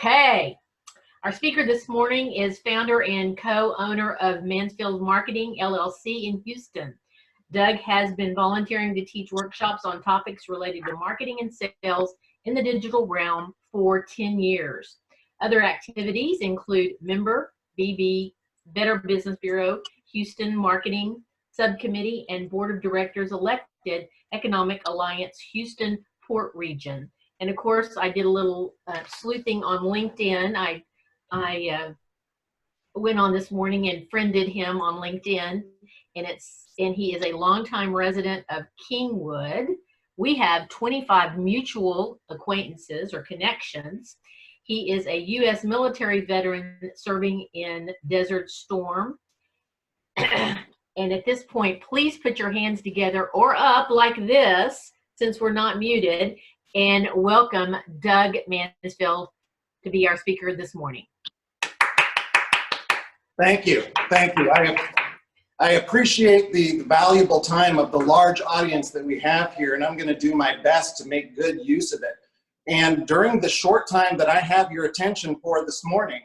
Okay, our speaker this morning is founder and co-owner of Mansfield Marketing, LLC in Houston. Doug has been volunteering to teach workshops on topics related to marketing and sales in the digital realm for 10 years. Other activities include member, BB, Better Business Bureau, Houston Marketing Subcommittee, and Board of Directors elected Economic Alliance Houston Port Region. And of course, I did a little sleuthing on LinkedIn. I went on this morning and friended him on LinkedIn, and he is a longtime resident of Kingwood. We have 25 mutual acquaintances or connections. He is a U.S. military veteran serving in Desert Storm. And at this point, please put your hands together or up like this, since we're not muted, and welcome Doug Mansfield to be our speaker this morning. Thank you. Thank you. I appreciate the valuable time of the large audience that we have here, and I'm going to do my best to make good use of it. And during the short time that I have your attention for this morning,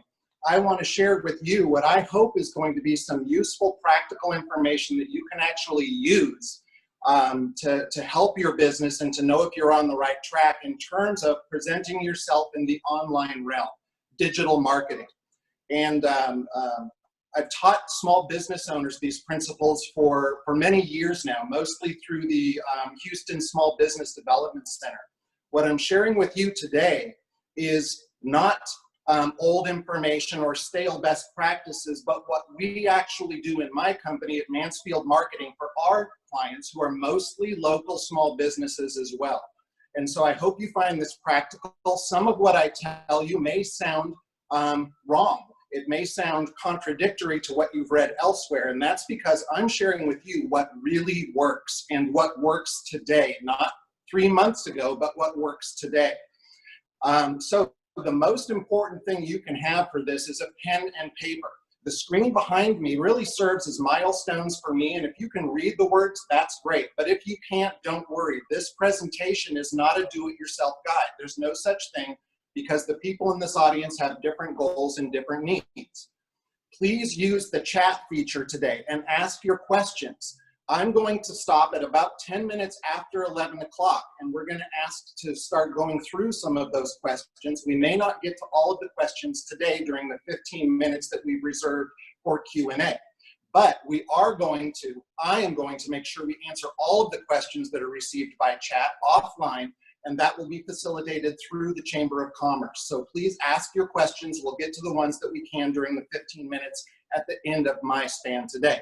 I want to share with you what I hope is going to be some useful, practical information that you can actually use to help your business and to know if you're on the right track in terms of presenting yourself in the online realm, digital marketing. And I've taught small business owners these principles for many years now, mostly through the Houston Small Business Development Center. What I'm sharing with you today is not old information or stale best practices, but what we actually do in my company at Mansfield Marketing for our clients who are mostly local small businesses as well. And so I hope you find this practical. Some of what I tell you may sound wrong. It may sound contradictory to what you've read elsewhere, and that's because I'm sharing with you what really works and what works today, not 3 months ago, but what works today. So the most important thing you can have for this is a pen and paper. The screen behind me really serves as milestones for me, and if you can read the words, that's great. But if you can't, don't worry. This presentation is not a do-it-yourself guide. There's no such thing because the people in this audience have different goals and different needs. Please use the chat feature today and ask your questions. I'm going to stop at about 10 minutes after 11 o'clock, and we're going to ask to start going through some of those questions. We may not get to all of the questions today during the 15 minutes that we've reserved for Q&A, but I am going to make sure we answer all of the questions that are received by chat offline, and that will be facilitated through the Chamber of Commerce. So please ask your questions. We'll get to the ones that we can during the 15 minutes at the end of my span today.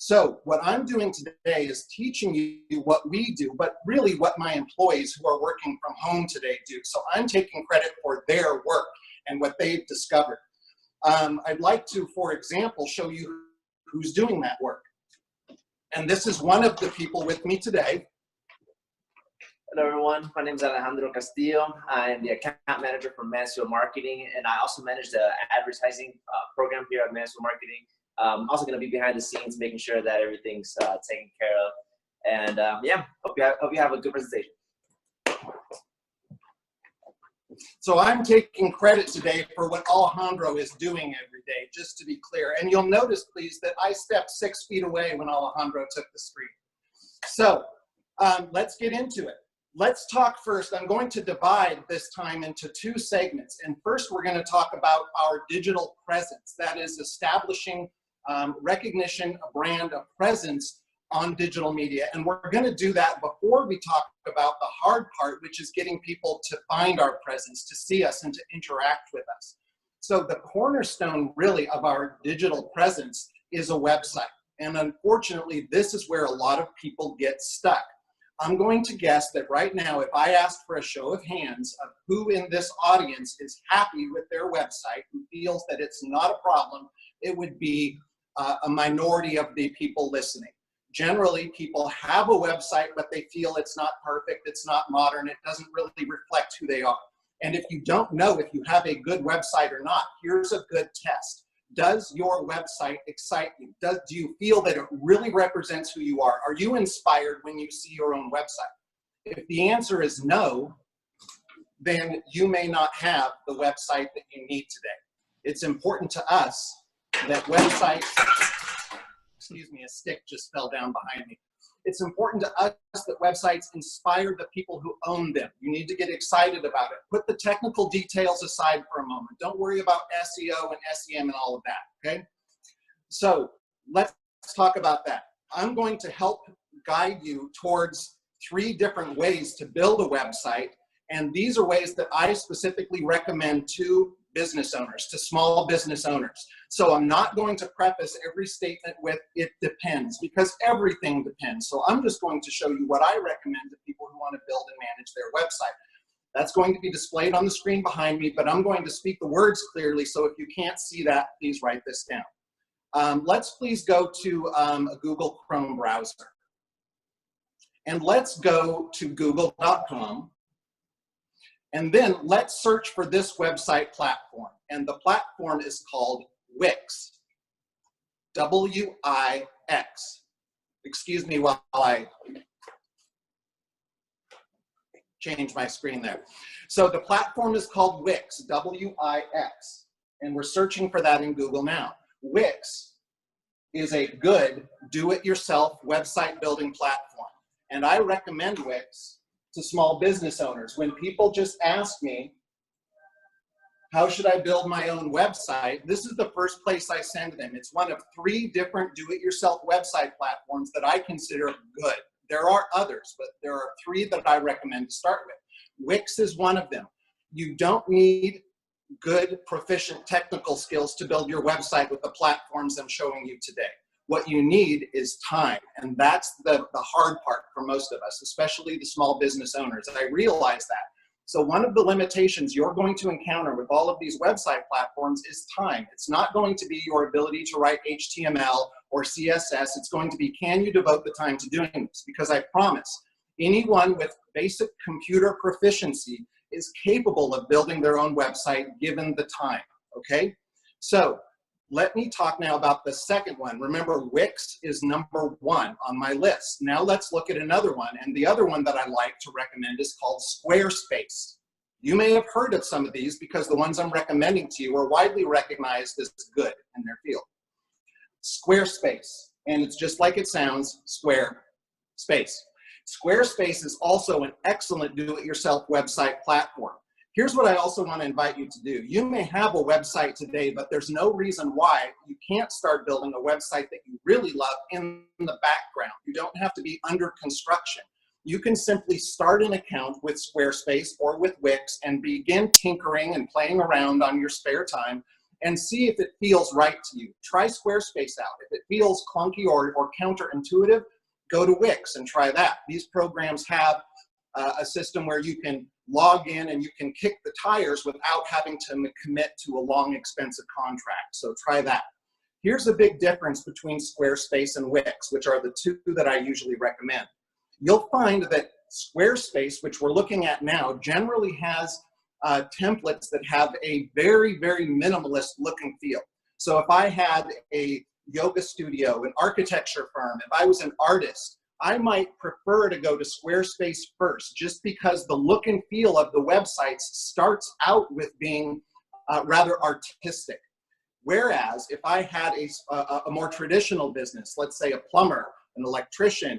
So what I'm doing today is teaching you what we do, but really what my employees who are working from home today do. So I'm taking credit for their work and what they've discovered. I'd like to, for example, show you who's doing that work. And this is one of the people with me today. Hello everyone, my name is Alejandro Castillo. I am the account manager for Mansfield Marketing, and I also manage the advertising program here at Mansfield Marketing. I'm also going to be behind the scenes, making sure that everything's taken care of. And yeah, hope you have a good presentation. So I'm taking credit today for what Alejandro is doing every day, just to be clear. And you'll notice, please, that I stepped 6 feet away when Alejandro took the screen. So let's get into it. Let's talk first. I'm going to divide this time into 2 segments. And first, we're going to talk about our digital presence. That is establishing recognition, a brand, a presence on digital media. And we're going to do that before we talk about the hard part, which is getting people to find our presence, to see us, and to interact with us. So the cornerstone, really, of our digital presence is a website. And unfortunately, this is where a lot of people get stuck. I'm going to guess that right now, if I asked for a show of hands of who in this audience is happy with their website, who feels that it's not a problem, it would be a minority of the people listening. Generally, people have a website, but they feel it's not perfect, it's not modern, it doesn't really reflect who they are. And if you don't know if you have a good website or not, here's a good test. Does your website excite you? Do you feel that it really represents who you are? Are you inspired when you see your own website? If the answer is no, then you may not have the website that you need today. It's important to us that websites, excuse me, a stick just fell down behind me. It's important to us that websites inspire the people who own them. You need to get excited about it. Put the technical details aside for a moment. Don't worry about SEO and SEM and all of that, okay? So let's talk about that. I'm going to help guide you towards 3 different ways to build a website, and these are ways that I specifically recommend to business owners, to small business owners. So I'm not going to preface every statement with "it depends," because everything depends. So I'm just going to show you what I recommend to people who want to build and manage their website. That's going to be displayed on the screen behind me, but I'm going to speak the words clearly, so if you can't see that, please write this down. Let's please go to a Google Chrome browser. And let's go to google.com. And then let's search for this website platform. And the platform is called Wix. W-I-X. Excuse me while I change my screen there. So the platform is called Wix, W-I-X. And we're searching for that in Google now. Wix is a good do-it-yourself website building platform. And I recommend Wix to small business owners. When people just ask me, how should I build my own website? This is the first place I send them. It's one of 3 different do-it-yourself website platforms that I consider good. There are others, but there are 3 that I recommend to start with. Wix is one of them. You don't need good, proficient technical skills to build your website with the platforms I'm showing you today. What you need is time, and that's the hard part for most of us, especially the small business owners. I realize that. So one of the limitations you're going to encounter with all of these website platforms is time. It's not going to be your ability to write HTML or CSS. It's going to be, can you devote the time to doing this? Because I promise, anyone with basic computer proficiency is capable of building their own website given the time, okay? So let me talk now about the second one. Remember, Wix is number 1 on my list. Now let's look at another one. And the other one that I like to recommend is called Squarespace. You may have heard of some of these because the ones I'm recommending to you are widely recognized as good in their field. Squarespace, and it's just like it sounds, Square Space. Squarespace is also an excellent do-it-yourself website platform. Here's what I also want to invite you to do. You may have a website today, but there's no reason why you can't start building a website that you really love in the background. You don't have to be under construction. You can simply start an account with Squarespace or with Wix and begin tinkering and playing around on your spare time and see if it feels right to you. Try Squarespace out. If it feels clunky or counterintuitive, go to Wix and try that. These programs have a system where you can log in and you can kick the tires without having to commit to a long, expensive contract. So try that. Here's a big difference between Squarespace and Wix, which are the 2 that I usually recommend. You'll find that Squarespace, which we're looking at now, generally has templates that have a very, very minimalist look and feel. So if I had a yoga studio, an architecture firm, if I was an artist, I might prefer to go to Squarespace first, just because the look and feel of the websites starts out with being rather artistic. Whereas if I had a more traditional business, let's say a plumber, an electrician,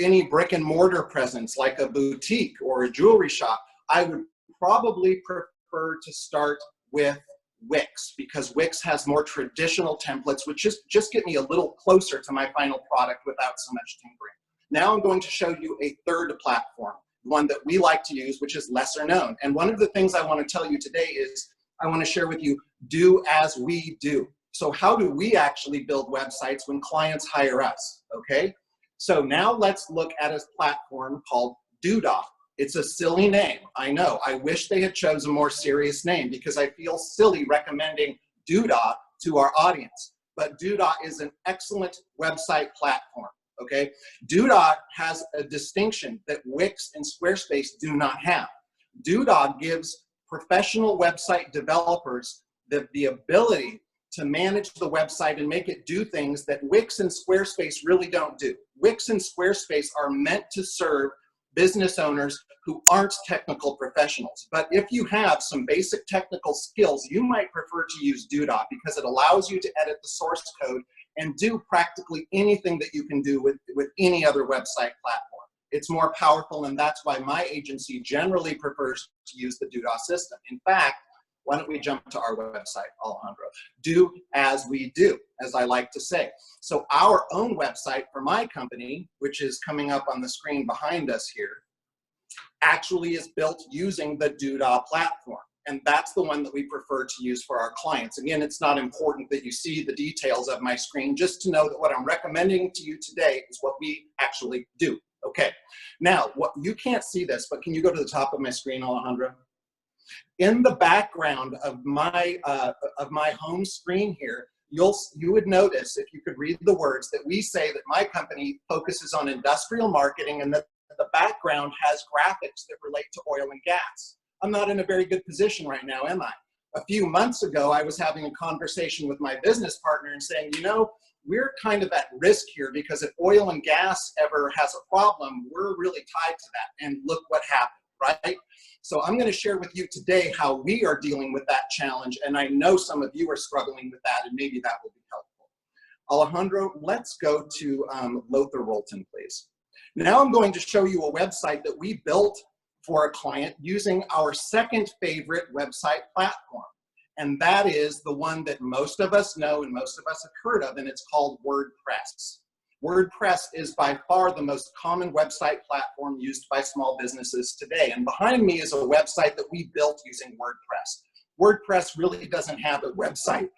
any brick and mortar presence like a boutique or a jewelry shop, I would probably prefer to start with Wix, because Wix has more traditional templates, which just get me a little closer to my final product without so much tinkering. Now I'm going to show you a third platform, one that we like to use, which is lesser known. And one of the things I want to tell you today is I want to share with you, do as we do. So how do we actually build websites when clients hire us, okay? So now let's look at a platform called Doodah. It's a silly name, I know. I wish they had chosen a more serious name because I feel silly recommending Doodah to our audience. But Doodah is an excellent website platform, okay? Doodah has a distinction that Wix and Squarespace do not have. Doodah gives professional website developers the ability to manage the website and make it do things that Wix and Squarespace really don't do. Wix and Squarespace are meant to serve business owners who aren't technical professionals. But if you have some basic technical skills, you might prefer to use Doodot because it allows you to edit the source code and do practically anything that you can do with any other website platform. It's more powerful, and that's why my agency generally prefers to use the Doodot system. In fact, why don't we jump to our website, Alejandro? Do as we do, as I like to say. So our own website for my company, which is coming up on the screen behind us here, actually is built using the Doodot platform. And that's the one that we prefer to use for our clients. Again, it's not important that you see the details of my screen, just to know that what I'm recommending to you today is what we actually do. Okay, now, you can't see this, but can you go to the top of my screen, Alejandro? In the background of my home screen here, you would notice, if you could read the words, that we say that my company focuses on industrial marketing and that the background has graphics that relate to oil and gas. I'm not in a very good position right now, am I? A few months ago, I was having a conversation with my business partner and saying, you know, we're kind of at risk here because if oil and gas ever has a problem, we're really tied to that. And look what happened, right? So I'm going to share with you today how we are dealing with that challenge. And I know some of you are struggling with that, and maybe that will be helpful. Alejandro, let's go to Lothar Rolton, please. Now I'm going to show you a website that we built for a client using our second favorite website platform. And that is the one that most of us know and most of us have heard of, and it's called WordPress. WordPress is by far the most common website platform used by small businesses today. And behind me is a website that we built using WordPress. WordPress really doesn't have a website,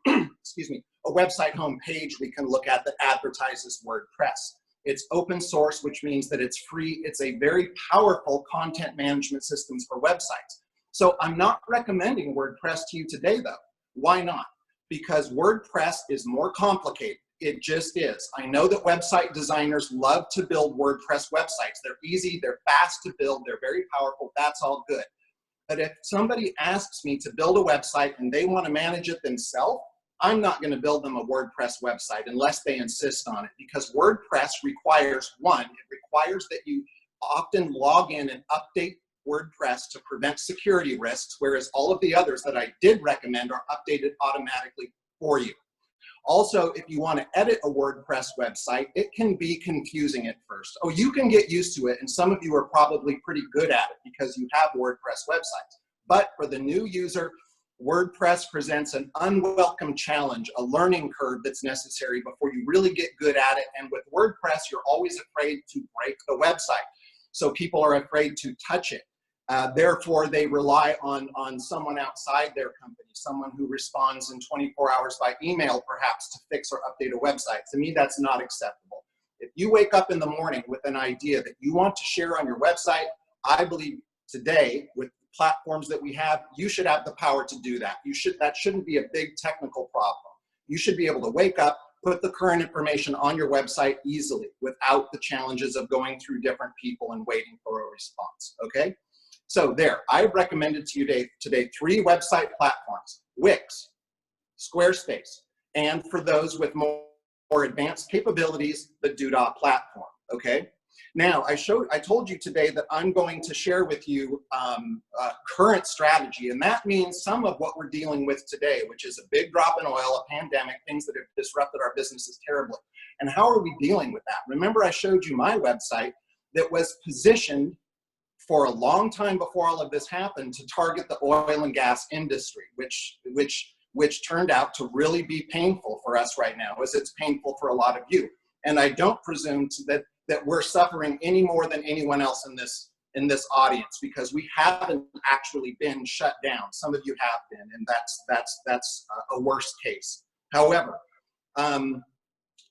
excuse me, a website homepage we can look at that advertises WordPress. It's open source, which means that it's free. It's a very powerful content management system for websites. So I'm not recommending WordPress to you today, though. Why not? Because WordPress is more complicated. It just is. I know that website designers love to build WordPress websites. They're easy, they're fast to build, they're very powerful. That's all good. But if somebody asks me to build a website and they want to manage it themselves, I'm not going to build them a WordPress website unless they insist on it, because WordPress requires, one, it requires that you often log in and update WordPress to prevent security risks, whereas all of the others that I did recommend are updated automatically for you. Also, if you want to edit a WordPress website, it can be confusing at first. Oh, you can get used to it, and some of you are probably pretty good at it because you have WordPress websites. But for the new user, WordPress presents an unwelcome challenge, a learning curve that's necessary before you really get good at it. And with WordPress, you're always afraid to break the website. So people are afraid to touch it. Therefore, they rely on someone outside their company, someone who responds in 24 hours by email, perhaps, to fix or update a website. To me, that's not acceptable. If you wake up in the morning with an idea that you want to share on your website, I believe today, with platforms that we have, you should have the power to do that. That shouldn't be a big technical problem. You should be able to wake up, put the current information on your website easily without the challenges of going through different people and waiting for a response, okay? So there, I've recommended to you today 3 website platforms: Wix, Squarespace, and for those with more advanced capabilities, the Doodot platform, okay? Now, I told you today that I'm going to share with you a current strategy, and that means some of what we're dealing with today, which is a big drop in oil, a pandemic, things that have disrupted our businesses terribly. And how are we dealing with that? Remember, I showed you my website that was positioned for a long time before all of this happened to target the oil and gas industry, which turned out to really be painful for us right now, as it's painful for a lot of you. And I don't presume that we're suffering any more than anyone else in this audience, because we haven't actually been shut down. Some of you have been, and that's a worst case. However,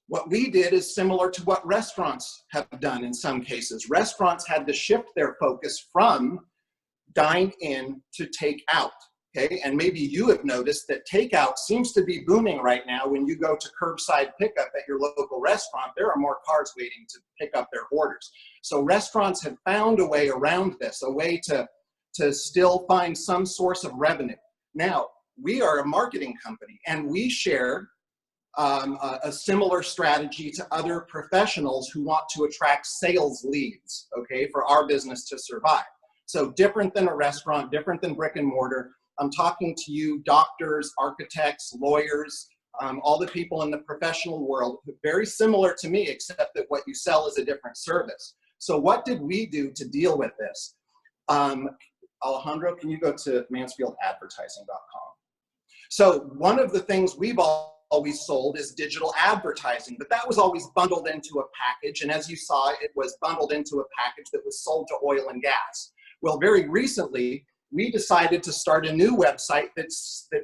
what we did is similar to what restaurants have done in some cases. Restaurants had to shift their focus from dine in to take out, okay? And maybe you have noticed that takeout seems to be booming right now. When you go to curbside pickup at your local restaurant, there are more cars waiting to pick up their orders. So restaurants have found a way around this, a way to still find some source of revenue. Now, we are a marketing company, and we share a similar strategy to other professionals who want to attract sales leads, okay, for our business to survive. So different than a restaurant, different than brick and mortar. I'm talking to you doctors, architects, lawyers, all the people in the professional world, very similar to me, except that what you sell is a different service. So what did we do to deal with this? Alejandro, can you go to mansfieldadvertising.com? So one of the things we've always sold is digital advertising, but that was always bundled into a package. And as you saw, it was bundled into a package that was sold to oil and gas. Well, very recently, we decided to start a new website that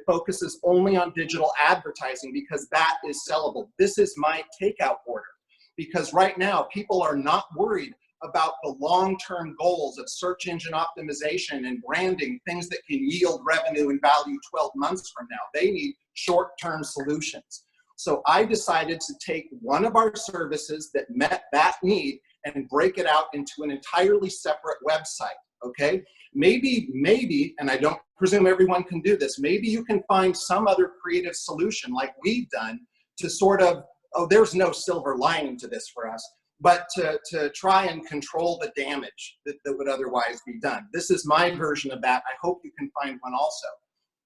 focuses only on digital advertising because that is sellable. This is my takeout order because right now people are not worried about the long-term goals of search engine optimization and branding, things that can yield revenue and value 12 months from now. They need short-term solutions. So I decided to take one of our services that met that need and break it out into an entirely separate website, okay? Maybe, and I don't presume everyone can do this, maybe you can find some other creative solution like we've done to sort of, oh, there's no silver lining to this for us, but to try and control the damage that would otherwise be done. This is my version of that. I hope you can find one also.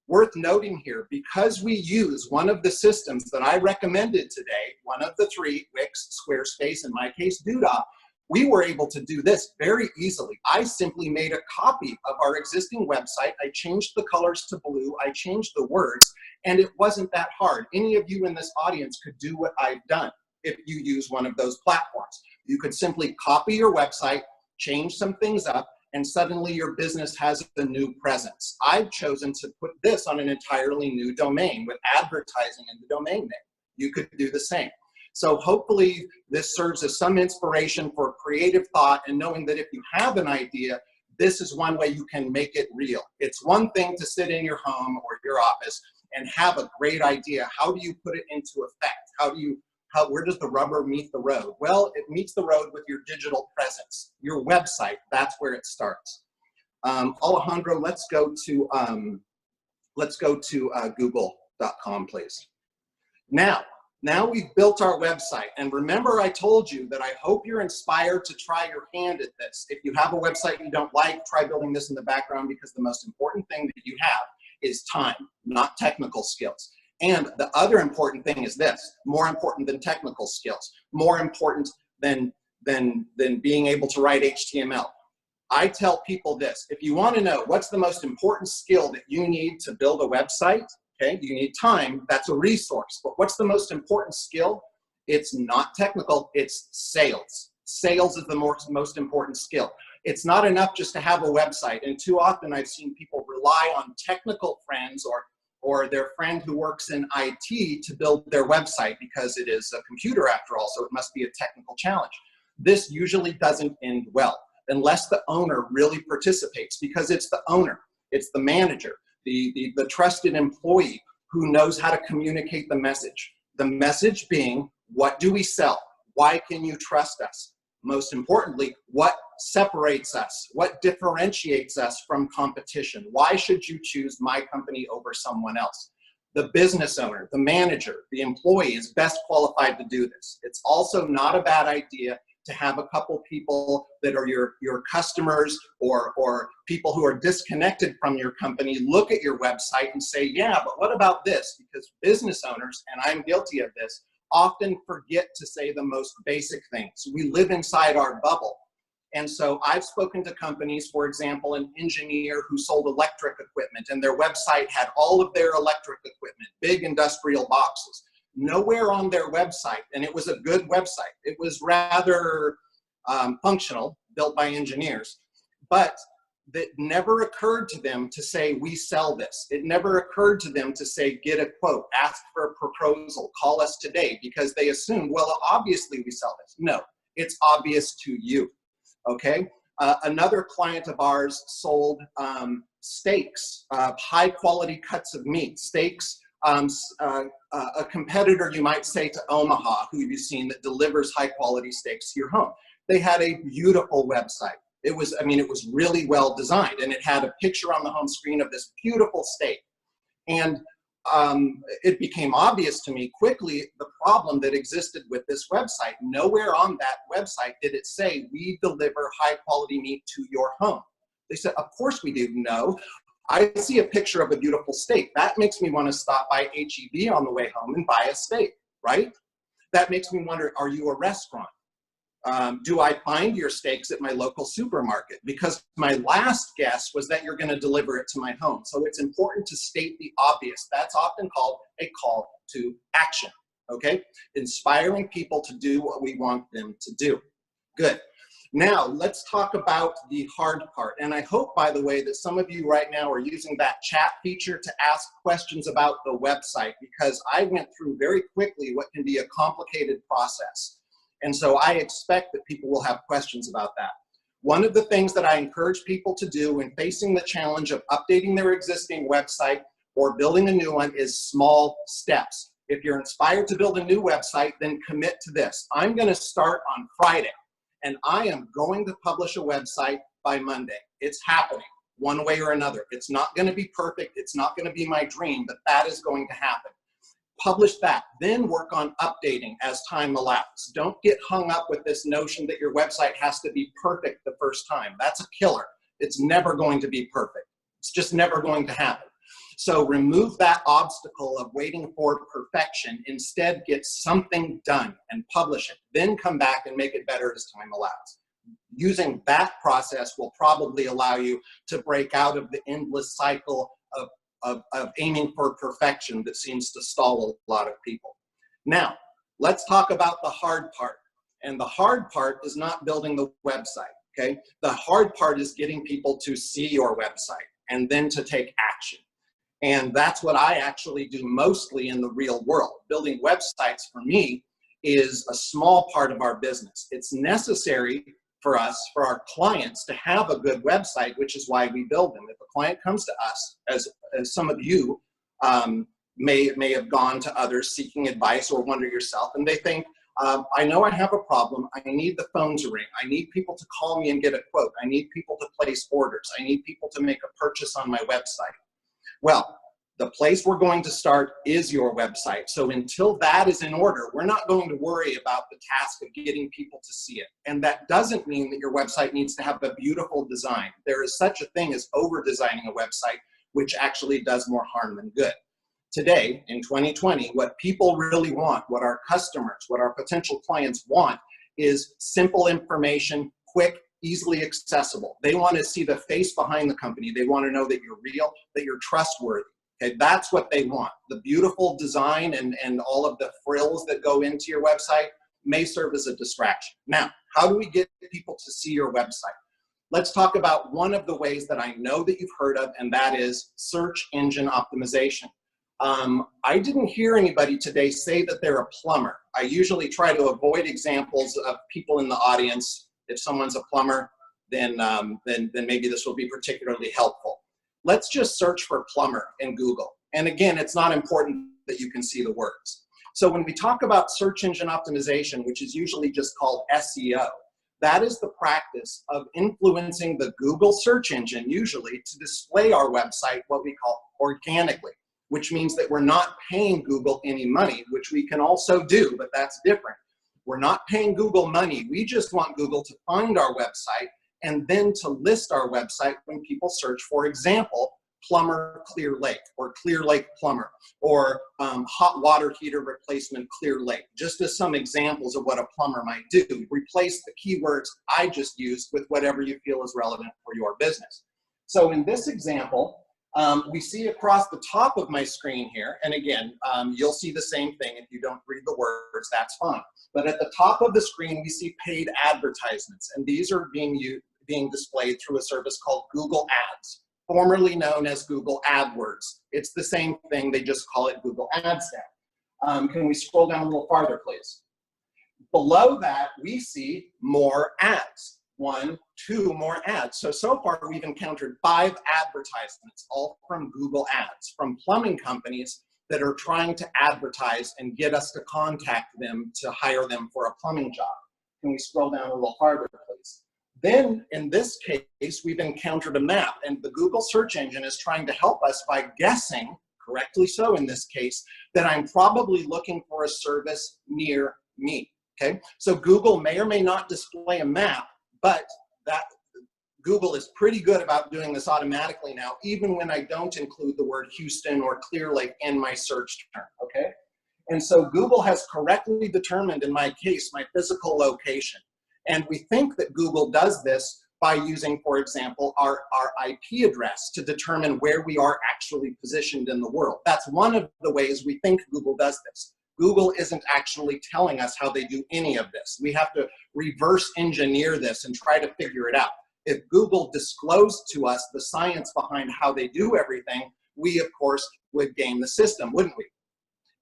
Worth noting here, because we use one of the systems that I recommended today, one of the three, Wix, Squarespace, in my case, Doodah, we were able to do this very easily. I simply made a copy of our existing website. I changed the colors to blue. I changed the words, and it wasn't that hard. Any of you in this audience could do what I've done if you use one of those platforms. You could simply copy your website, change some things up, and suddenly your business has a new presence. I've chosen to put this on an entirely new domain with advertising in the domain name. You could do the same. So hopefully this serves as some inspiration for creative thought and knowing that if you have an idea, this is one way you can make it real. It's one thing to sit in your home or your office and have a great idea. How do you put it into effect? Where does the rubber meet the road? Well, it meets the road with your digital presence, your website. That's where it starts. Alejandro, let's go to google.com, please. Now we've built our website, and remember I told you that I hope you're inspired to try your hand at this. If you have a website you don't like, try building this in the background because the most important thing that you have is time, not technical skills. And the other important thing is this, more important than technical skills, more important than being able to write HTML. I tell people this, if you want to know what's the most important skill that you need to build a website, okay, you need time, that's a resource. But what's the most important skill? It's not technical, it's sales. Sales is the most important skill. It's not enough just to have a website. And too often I've seen people rely on technical friends or their friend who works in IT to build their website because it is a computer after all, so it must be a technical challenge. This usually doesn't end well unless the owner really participates because it's the owner, it's the manager, the trusted employee who knows how to communicate the message. The message being, what do we sell? Why can you trust us? Most importantly, what separates us? What differentiates us from competition? Why should you choose my company over someone else? The business owner, the manager, the employee is best qualified to do this. It's also not a bad idea to have a couple people that are your customers or people who are disconnected from your company look at your website and say, yeah, but what about this? Because business owners, and I'm guilty of this, often forget to say the most basic things. We live inside our bubble. And so I've spoken to companies, for example, an engineer who sold electric equipment and their website had all of their electric equipment, big industrial boxes. Nowhere on their website, and it was a good website. It was rather functional, built by engineers, but that never occurred to them to say, we sell this. It never occurred to them to say, get a quote, ask for a proposal, call us today, because they assumed, well, obviously we sell this. No, it's obvious to you, okay? Another client of ours sold steaks, high quality cuts of meat, steaks. A competitor, you might say, to Omaha, who you've seen that delivers high quality steaks to your home. They had a beautiful website. It was really well designed, and it had a picture on the home screen of this beautiful steak. And it became obvious to me quickly the problem that existed with this website. Nowhere on that website did it say, we deliver high quality meat to your home. They said, of course we do. No, I see a picture of a beautiful steak. That makes me want to stop by H-E-B on the way home and buy a steak, right? That makes me wonder, are you a restaurant? Do I find your steaks at my local supermarket? Because my last guess was that you're going to deliver it to my home. So it's important to state the obvious. That's often called a call to action, okay? Inspiring people to do what we want them to do. Good. Now, let's talk about the hard part. And I hope, by the way, that some of you right now are using that chat feature to ask questions about the website, because I went through very quickly what can be a complicated process. And so I expect that people will have questions about that. One of the things that I encourage people to do when facing the challenge of updating their existing website or building a new one is small steps. If you're inspired to build a new website, then commit to this. I'm going to start on Friday, and I am going to publish a website by Monday. It's happening one way or another. It's not going to be perfect. It's not going to be my dream, but that is going to happen. Publish that, then work on updating as time allows. Don't get hung up with this notion that your website has to be perfect the first time. That's a killer. It's never going to be perfect. It's just never going to happen. So remove that obstacle of waiting for perfection. Instead, get something done and publish it. Then come back and make it better as time allows. Using that process will probably allow you to break out of the endless cycle of aiming for perfection that seems to stall a lot of people. Now, let's talk about the hard part. And the hard part is not building the website, okay? The hard part is getting people to see your website and then to take action. And that's what I actually do mostly in the real world. Building websites for me is a small part of our business. It's necessary for us, for our clients, to have a good website, which is why we build them. If a client comes to us, as some of you may have gone to others seeking advice or wonder yourself, and they think, I know I have a problem. I need the phone to ring. I need people to call me and get a quote. I need people to place orders. I need people to make a purchase on my website. Well, the place we're going to start is your website. So until that is in order, we're not going to worry about the task of getting people to see it. And that doesn't mean that your website needs to have a beautiful design. There is such a thing as over-designing a website, which actually does more harm than good. Today, in 2020, what people really want, what our customers, what our potential clients want, is simple information, quick, easily accessible. They want to see the face behind the company. They want to know that you're real, that you're trustworthy. Okay, that's what they want. The beautiful design and all of the frills that go into your website may serve as a distraction. Now, how do we get people to see your website? Let's talk about one of the ways that I know that you've heard of, and that is search engine optimization. I didn't hear anybody today say that they're a plumber. I usually try to avoid examples of people in the audience. If someone's a plumber, then maybe this will be particularly helpful. Let's just search for plumber in Google. And again, it's not important that you can see the words. So when we talk about search engine optimization, which is usually just called SEO, that is the practice of influencing the Google search engine, usually, to display our website what we call organically, which means that we're not paying Google any money, which we can also do, but that's different. We're not paying Google money. We just want Google to find our website and then to list our website when people search, for example, plumber Clear Lake, or Clear Lake plumber, or hot water heater replacement Clear Lake, just as some examples of what a plumber might do. Replace the keywords I just used with whatever you feel is relevant for your business. So in this example, we see across the top of my screen here, and again, you'll see the same thing. If you don't read the words, that's fine. But at the top of the screen, we see paid advertisements, and these are being displayed through a service called Google Ads, formerly known as Google AdWords. It's the same thing, they just call it Google Ads now. Can we scroll down a little farther, please? Below that, we see more ads. 1, 2 more ads. So far we've encountered 5 advertisements, all from Google Ads, from plumbing companies that are trying to advertise and get us to contact them to hire them for a plumbing job. Can we scroll down a little farther, please? Then, in this case, we've encountered a map, and the Google search engine is trying to help us by guessing, correctly so in this case, then I'm probably looking for a service near me, okay? So Google may or may not display a map, but that Google is pretty good about doing this automatically now, even when I don't include the word Houston or Clear Lake in my search term, okay? And so Google has correctly determined, in my case, my physical location. And we think that Google does this by using, for example, our IP address to determine where we are actually positioned in the world. That's one of the ways we think Google does this. Google isn't actually telling us how they do any of this. We have to reverse engineer this and try to figure it out. If Google disclosed to us the science behind how they do everything, we, of course, would game the system, wouldn't we?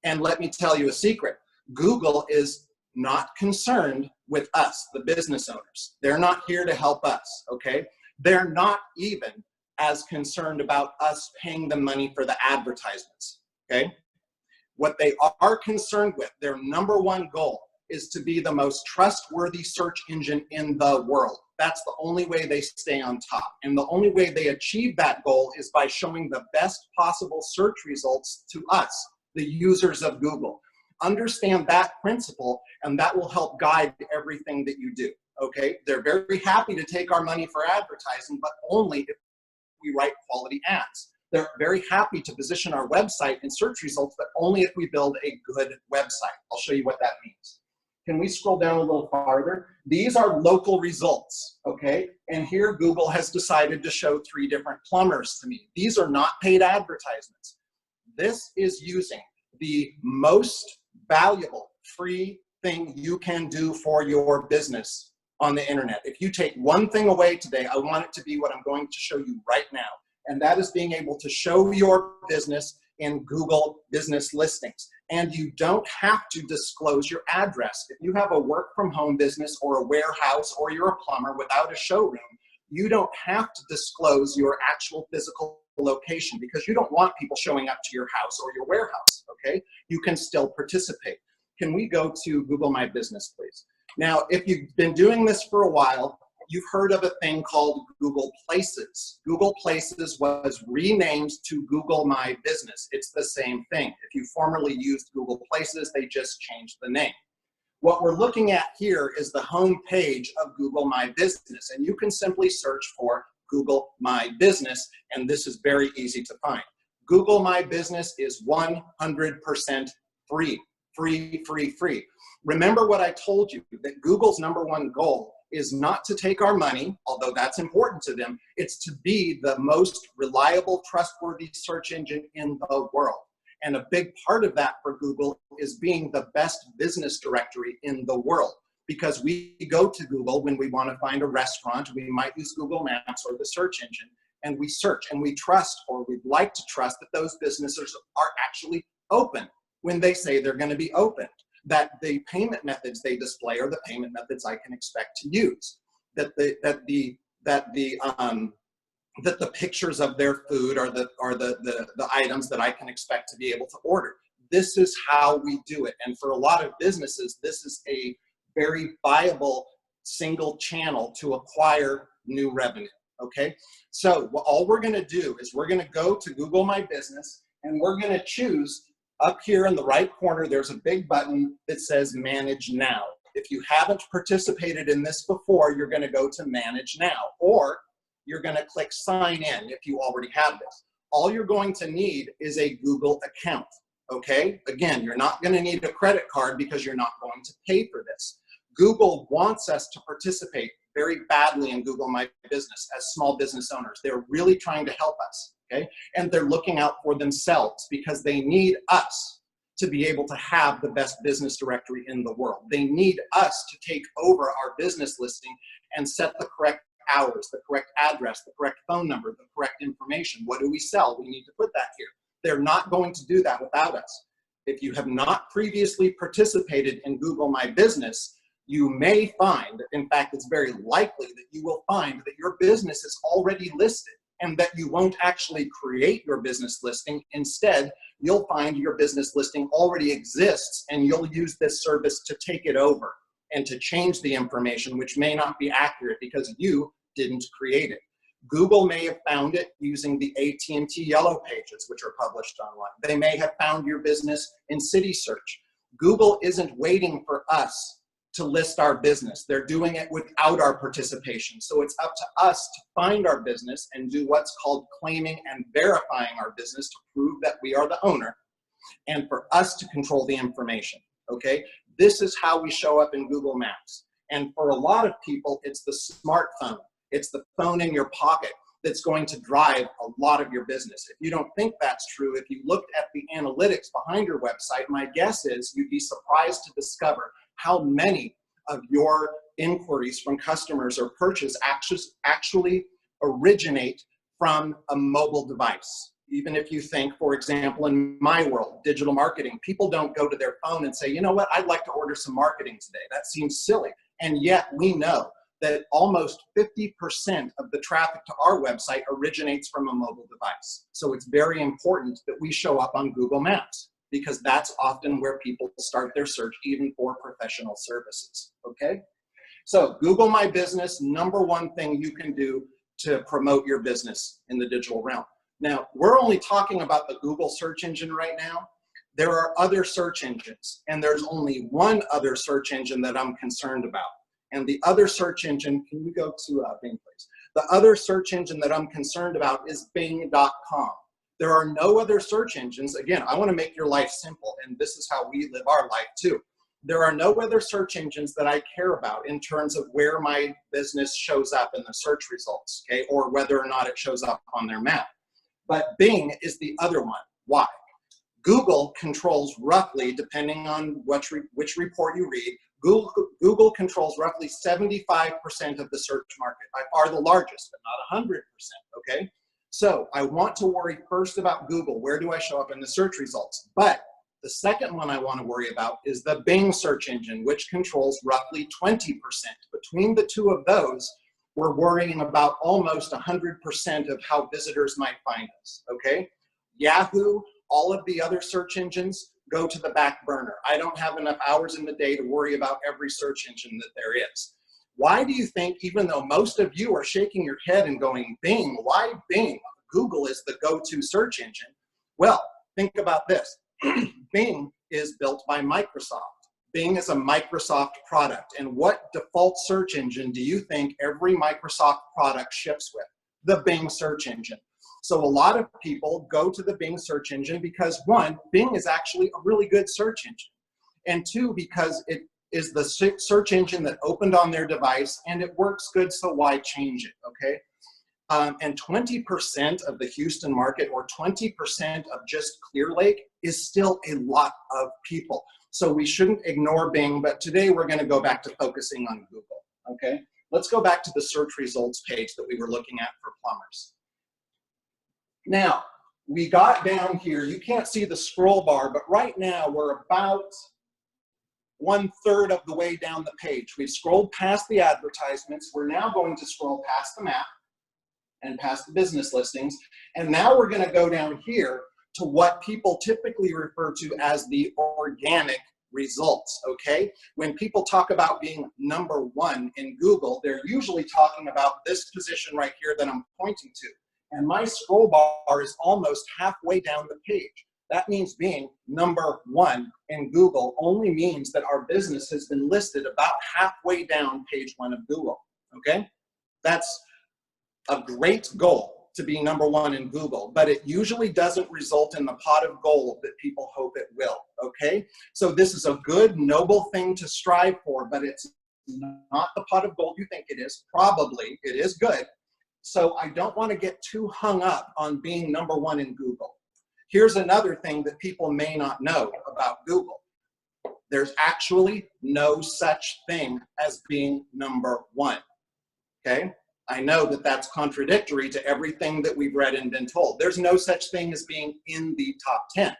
And let me tell you a secret. Google is not concerned with us, the business owners. They're not here to help us, okay? They're not even as concerned about us paying them money for the advertisements, okay? What they are concerned with, their number one goal, is to be the most trustworthy search engine in the world. That's the only way they stay on top. And the only way they achieve that goal is by showing the best possible search results to us, the users of Google. Understand that principle, and that will help guide everything that you do, okay? They're very happy to take our money for advertising, but only if we write quality ads. They're very happy to position our website in search results, but only if we build a good website. I'll show you what that means. Can we scroll down a little farther? These are local results, okay? And here Google has decided to show 3 different plumbers to me. These are not paid advertisements. This is using the most valuable free thing you can do for your business on the internet. If you take one thing away today, I want it to be what I'm going to show you right now. And that is being able to show your business in Google business listings. And you don't have to disclose your address. If you have a work from home business or a warehouse or you're a plumber without a showroom, you don't have to disclose your actual physical location because you don't want people showing up to your house or your warehouse, okay? You can still participate. Can we go to Google My Business, please? Now, if you've been doing this for a while, you've heard of a thing called Google Places. Google Places was renamed to Google My Business. It's the same thing. If you formerly used Google Places, they just changed the name. What we're looking at here is the home page of Google My Business, and you can simply search for Google My Business, and this is very easy to find. Google My Business is 100% free, free, free, free. Remember what I told you, that Google's number one goal is not to take our money, although that's important to them, it's to be the most reliable, trustworthy search engine in the world. And a big part of that for Google is being the best business directory in the world. Because we go to Google when we want to find a restaurant, we might use Google Maps or the search engine, and we search and we trust, or we'd like to trust, that those businesses are actually open when they say they're going to be open. That the payment methods they display are the payment methods I can expect to use. That the pictures of their food are the items that I can expect to be able to order. This is how we do it. And for a lot of businesses, this is a very viable single channel to acquire new revenue, okay? So all we're gonna do is we're gonna go to Google My Business and we're gonna choose up here in the right corner, there's a big button that says Manage Now. If you haven't participated in this before, you're gonna go to Manage Now, or you're gonna click Sign In if you already have this. All you're going to need is a Google account, okay? Again, you're not gonna need a credit card because you're not going to pay for this. Google wants us to participate very badly in Google My Business as small business owners. They're really trying to help us, okay? And they're looking out for themselves because they need us to be able to have the best business directory in the world. They need us to take over our business listing and set the correct hours, the correct address, the correct phone number, the correct information. What do we sell? We need to put that here. They're not going to do that without us. If you have not previously participated in Google My Business, you may find, in fact, it's very likely that you will find that your business is already listed and that you won't actually create your business listing. Instead, you'll find your business listing already exists and you'll use this service to take it over and to change the information, which may not be accurate because you didn't create it. Google may have found it using the AT&T Yellow Pages, which are published online. They may have found your business in City Search. Google isn't waiting for us to list our business. They're doing it without our participation. So it's up to us to find our business and do what's called claiming and verifying our business to prove that we are the owner, and for us to control the information, okay? This is how we show up in Google Maps. And for a lot of people, it's the smartphone. It's the phone in your pocket that's going to drive a lot of your business. If you don't think that's true, if you looked at the analytics behind your website, my guess is you'd be surprised to discover how many of your inquiries from customers or purchase actually originate from a mobile device. Even if you think, for example, in my world, digital marketing, people don't go to their phone and say, you know what, I'd like to order some marketing today. That seems silly. And yet we know that almost 50% of the traffic to our website originates from a mobile device. So it's very important that we show up on Google Maps, because that's often where people start their search, even for professional services, okay? So Google My Business, #1 thing you can do to promote your business in the digital realm. Now, we're only talking about the Google search engine right now. There are other search engines, and there's only one other search engine that I'm concerned about. And the other search engine, can you go to Bing, please? The other search engine that I'm concerned about is Bing.com. There are no other search engines. Again, I want to make your life simple, and this is how we live our life too. There are no other search engines that I care about in terms of where my business shows up in the search results, okay, or whether or not it shows up on their map. But Bing is the other one. Why? Google controls roughly, depending on which report you read, Google controls roughly 75% of the search market, by far the largest, but not 100%, okay? So I want to worry first about Google. Where do I show up in the search results? But the second one I want to worry about is the Bing search engine, which controls roughly 20%. Between the two of those, we're worrying about almost 100% of how visitors might find us, okay? Yahoo, all of the other search engines go to the back burner. I don't have enough hours in the day to worry about every search engine that there is. Why do you think, even though most of you are shaking your head and going, Bing, why Bing? Google is the go-to search engine. Well, think about this. Bing is built by Microsoft. Bing is a Microsoft product. And what default search engine do you think every Microsoft product ships with? The Bing search engine. So a lot of people go to the Bing search engine because, one, Bing is actually a really good search engine. And two, because it is the search engine that opened on their device and it works good, so why change it, okay? And 20% of the Houston market, or 20% of just Clear Lake, is still a lot of people. So we shouldn't ignore Bing, but today we're gonna go back to focusing on Google, okay? Let's go back to the search results page that we were looking at for plumbers. Now, we got down here, you can't see the scroll bar, but right now we're about 1/3 of the way down the page. We've scrolled past the advertisements. We're now going to scroll past the map and past the business listings. And now we're gonna go down here to what people typically refer to as the organic results, okay? When people talk about being #1 in Google, they're usually talking about this position right here that I'm pointing to. And my scroll bar is almost halfway down the page. That means being #1 in Google only means that our business has been listed about halfway down page 1 of Google, okay? That's a great goal, to be #1 in Google, but it usually doesn't result in the pot of gold that people hope it will, okay? So this is a good, noble thing to strive for, but it's not the pot of gold you think it is. Probably, it is good. So I don't want to get too hung up on being #1 in Google. Here's another thing that people may not know about Google. There's actually no such thing as being #1, okay? I know that that's contradictory to everything that we've read and been told. There's no such thing as being in the top 10.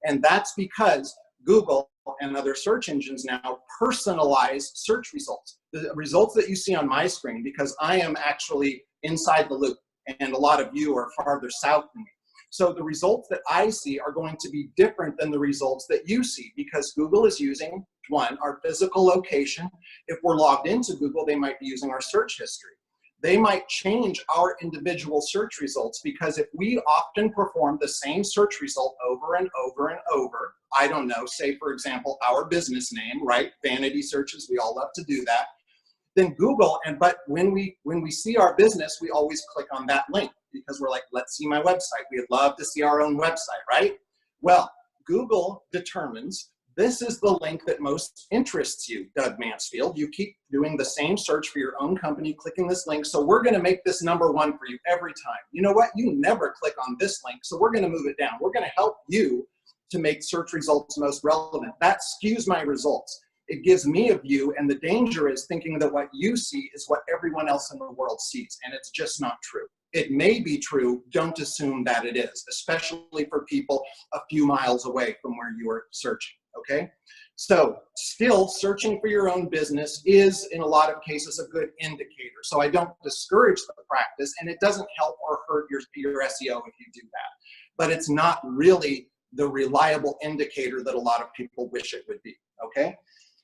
And that's because Google and other search engines now personalize search results. The results that you see on my screen, because I am actually inside the loop, and a lot of you are farther south than me. So the results that I see are going to be different than the results that you see, because Google is using, one, our physical location. If we're logged into Google, they might be using our search history. They might change our individual search results, because if we often perform the same search result over and over and over, I don't know, say for example, our business name, right? Vanity searches, we all love to do that. Then Google, but when we see our business, we always click on that link because we're like, let's see my website. We'd love to see our own website, right? Well, Google determines this is the link that most interests you, Doug Mansfield. You keep doing the same search for your own company, clicking this link, so we're gonna make this #1 for you every time. You know what? You never click on this link, so we're gonna move it down. We're gonna help you to make search results most relevant. That skews my results. It gives me a view, and the danger is thinking that what you see is what everyone else in the world sees, and it's just not true. It may be true, don't assume that it is, especially for people a few miles away from where you are searching, okay? So still, searching for your own business is, in a lot of cases, a good indicator. So I don't discourage the practice, and it doesn't help or hurt your SEO if you do that. But it's not really the reliable indicator that a lot of people wish it would be, okay?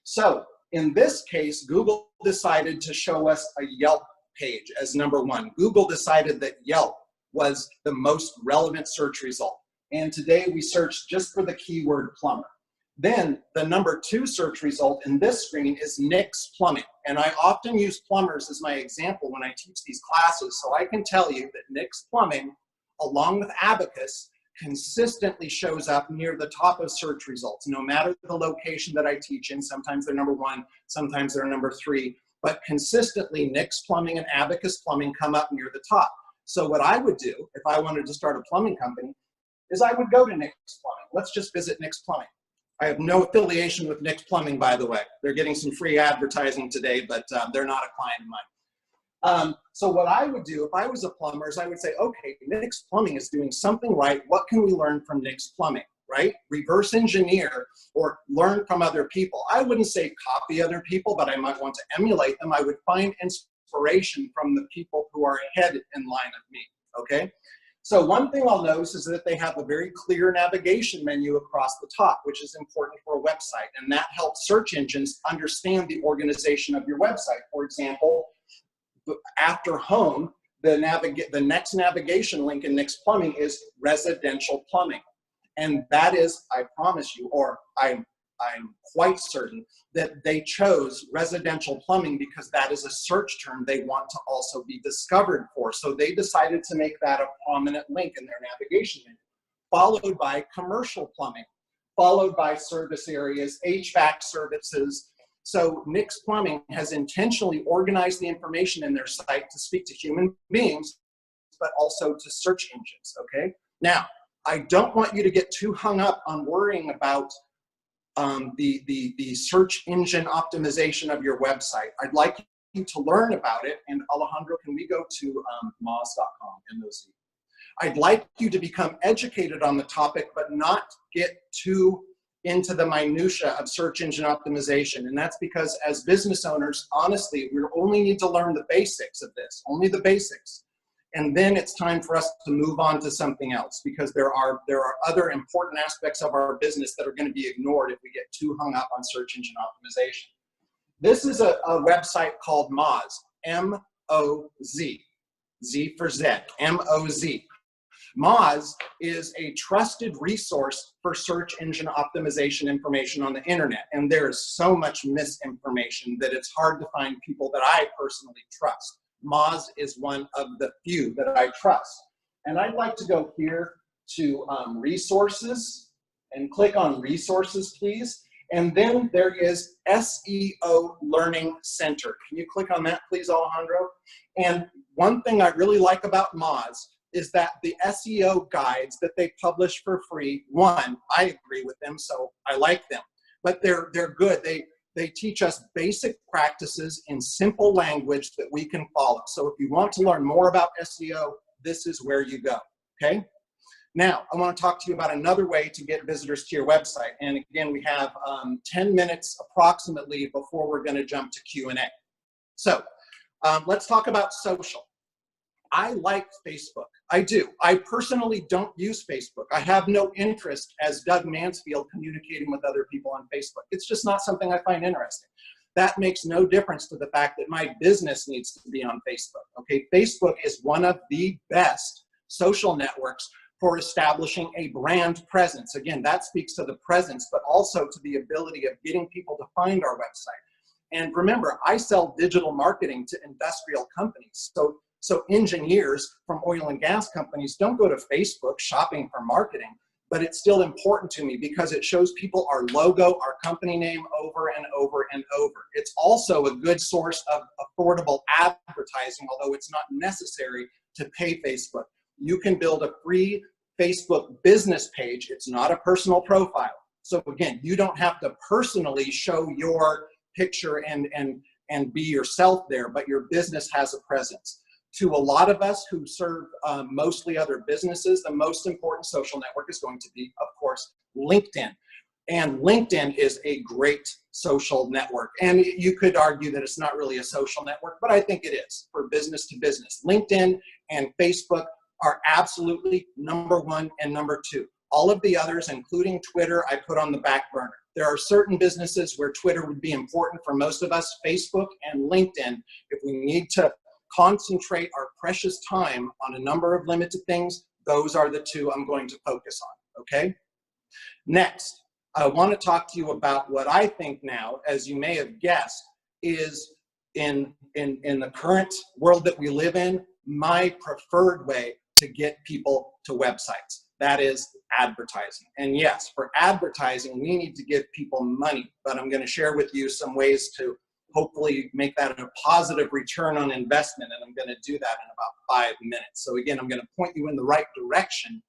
So in this case, Google decided to show us a Yelp page as #1. Google decided that Yelp was the most relevant search result. And today we searched just for the keyword plumber. Then the #2 search result in this screen is Nick's Plumbing. And I often use plumbers as my example when I teach these classes. So I can tell you that Nick's Plumbing, along with Abacus, consistently shows up near the top of search results, no matter the location that I teach in. Sometimes they're #1, sometimes they're #3, but consistently Nick's Plumbing and Abacus Plumbing come up near the top. So what I would do if I wanted to start a plumbing company is I would go to Nick's Plumbing. Let's just visit Nick's Plumbing. I have no affiliation with Nick's Plumbing, by the way. They're getting some free advertising today, but they're not a client of mine. So what I would do if I was a plumber is I would say, okay, Nick's Plumbing is doing something right. What can we learn from Nick's Plumbing, right? Reverse engineer or learn from other people. I wouldn't say copy other people, but I might want to emulate them. I would find inspiration from the people who are ahead in line of me, okay? So one thing I'll notice is that they have a very clear navigation menu across the top, which is important for a website. And that helps search engines understand the organization of your website. For example, after home, the next navigation link in Nick's Plumbing is residential plumbing. And that is, I promise you, or I'm quite certain that they chose residential plumbing because that is a search term they want to also be discovered for. So they decided to make that a prominent link in their navigation menu, followed by commercial plumbing, followed by service areas, HVAC services. So Nick's Plumbing has intentionally organized the information in their site to speak to human beings, but also to search engines, okay? Now, I don't want you to get too hung up on worrying about the search engine optimization of your website. I'd like you to learn about it, and Alejandro, can we go to moz.com, M-O-Z. I'd like you to become educated on the topic, but not get too into the minutia of search engine optimization. And that's because as business owners, honestly, we only need to learn the basics of this, only the basics. And then it's time for us to move on to something else, because there are other important aspects of our business that are going to be ignored if we get too hung up on search engine optimization. This is a website called Moz, M-O-Z, Z for Z, M-O-Z. Moz is a trusted resource for search engine optimization information on the internet. And there is so much misinformation that it's hard to find people that I personally trust. Moz is one of the few that I trust. And I'd like to go here to resources and click on resources, please. And then there is SEO Learning Center. Can you click on that, please, Alejandro? And one thing I really like about Moz is that the SEO guides that they publish for free, one, I agree with them, so I like them, but they're good. They teach us basic practices in simple language that we can follow. So if you want to learn more about SEO, this is where you go, okay? Now, I want to talk to you about another way to get visitors to your website. And again, we have 10 minutes approximately before we're going to jump to Q&A. So let's talk about social. I like Facebook. I do. I personally don't use Facebook. I have no interest as Doug Mansfield communicating with other people on Facebook. It's just not something I find interesting. That makes no difference to the fact that my business needs to be on Facebook, okay? Facebook is one of the best social networks for establishing a brand presence. Again, that speaks to the presence, but also to the ability of getting people to find our website. And remember, I sell digital marketing to industrial companies. So engineers from oil and gas companies don't go to Facebook shopping for marketing, but it's still important to me because it shows people our logo, our company name over and over and over. It's also a good source of affordable advertising, although it's not necessary to pay Facebook. You can build a free Facebook business page. It's not a personal profile. So again, you don't have to personally show your picture and be yourself there, but your business has a presence. To a lot of us who serve mostly other businesses, the most important social network is going to be, of course, LinkedIn. And LinkedIn is a great social network. And you could argue that it's not really a social network, but I think it is for business to business. LinkedIn and Facebook are absolutely #1 and #2. All of the others, including Twitter, I put on the back burner. There are certain businesses where Twitter would be important for most of us. Facebook and LinkedIn, if we need to concentrate our precious time on a number of limited things, those are the two I'm going to focus on, okay? Next, I want to talk to you about what I think now, as you may have guessed, is in the current world that we live in, my preferred way to get people to websites. That is advertising. And yes, for advertising, we need to give people money, but I'm going to share with you some ways to hopefully make that a positive return on investment, and I'm going to do that in about 5 minutes. So again, I'm going to point you in the right direction.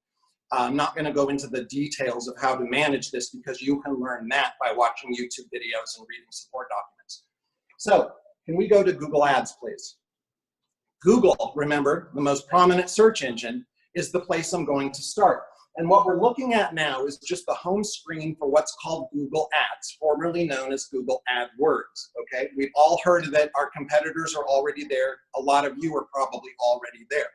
I'm not going to go into the details of how to manage this because you can learn that by watching YouTube videos and reading support documents. So can we go to Google Ads, please? Google, remember, the most prominent search engine, is the place I'm going to start. And what we're looking at now is just the home screen for what's called Google Ads, formerly known as Google AdWords, okay? We've all heard that our competitors are already there. A lot of you are probably already there.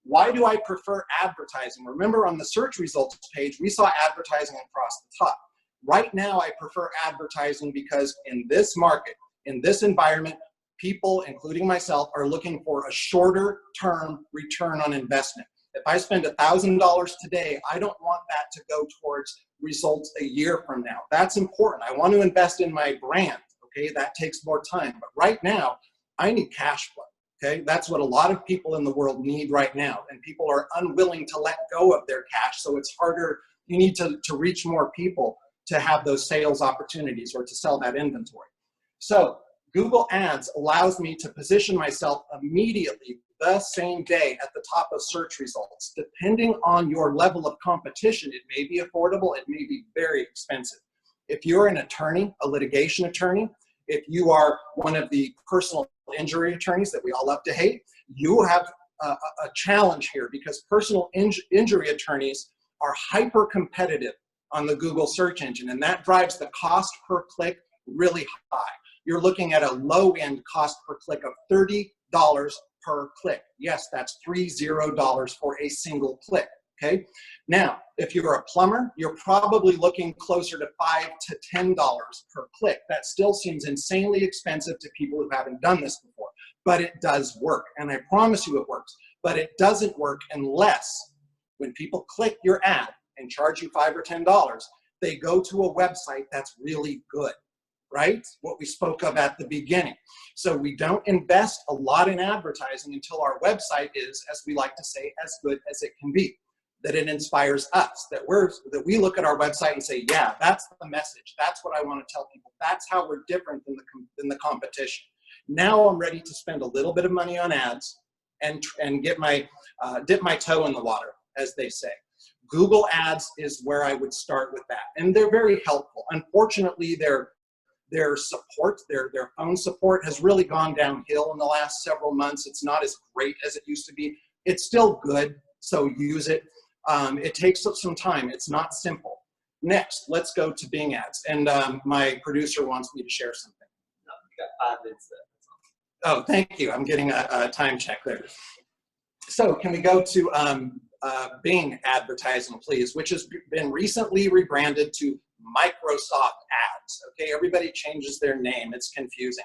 Why do I prefer advertising? Remember on the search results page, we saw advertising across the top. Right now, I prefer advertising because in this market, in this environment, people, including myself, are looking for a shorter term return on investment. If I spend $1,000 today, I don't want that to go towards results a year from now. That's important. I want to invest in my brand, okay? That takes more time. But right now, I need cash flow, okay? That's what a lot of people in the world need right now. And people are unwilling to let go of their cash, so it's harder. You need to reach more people to have those sales opportunities or to sell that inventory. So Google Ads allows me to position myself immediately the same day at the top of search results. Depending on your level of competition, it may be affordable, it may be very expensive. If you're an attorney, a litigation attorney, if you are one of the personal injury attorneys that we all love to hate, you have a challenge here because personal injury attorneys are hyper competitive on the Google search engine, and that drives the cost per click really high. You're looking at a low-end cost per click of $30 per click. Yes, that's $30 for a single click, okay? Now, if you're a plumber, you're probably looking closer to $5 to $10 per click. That still seems insanely expensive to people who haven't done this before, but it does work, and I promise you it works. But it doesn't work unless when people click your ad and charge you $5 or $10, they go to a website that's really good. Right? What we spoke of at the beginning. So we don't invest a lot in advertising until our website is, as we like to say, as good as it can be. That it inspires us, that we look at our website and say, yeah, that's the message. That's what I want to tell people. That's how we're different than the competition. Now I'm ready to spend a little bit of money on ads and get my dip my toe in the water, as they say. Google Ads is where I would start with that, and they're very helpful. Unfortunately, their support, their phone support has really gone downhill in the last several months. It's not as great as it used to be. It's still good, so use it. It takes up some time. It's not simple. Next, let's go to Bing Ads. And my producer wants me to share something. No, you got 5 minutes there. Oh, thank you. I'm getting a time check there. So can we go to Bing advertising, please, which has been recently rebranded to Microsoft Ads. Okay, everybody changes their name. It's confusing.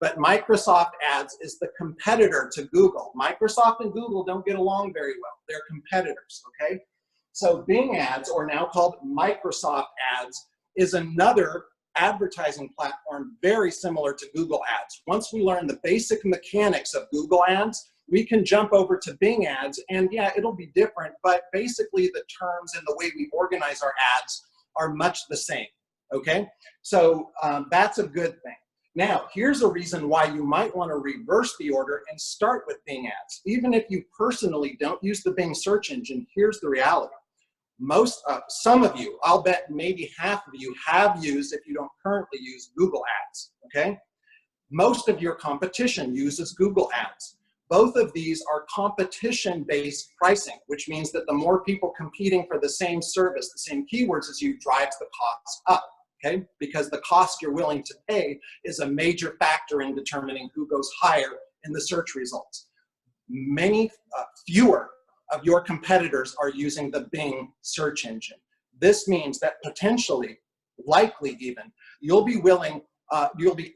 But Microsoft Ads is the competitor to Google. Microsoft and Google don't get along very well. They're competitors, okay? So Bing Ads, or now called Microsoft Ads, is another advertising platform very similar to Google Ads. Once we learn the basic mechanics of Google Ads, we can jump over to Bing Ads, and yeah, it'll be different, but basically the terms and the way we organize our ads are much the same, okay? So that's a good thing. Now, here's a reason why you might want to reverse the order and start with Bing Ads. Even if you personally don't use the Bing search engine, here's the reality. Some of you, I'll bet maybe half of you have used, if you don't currently use, Google Ads, okay? Most of your competition uses Google Ads. Both of these are competition-based pricing, which means that the more people competing for the same service, the same keywords as you, drives the costs up, okay? Because the cost you're willing to pay is a major factor in determining who goes higher in the search results. Many fewer of your competitors are using the Bing search engine. This means that potentially, likely even, you'll be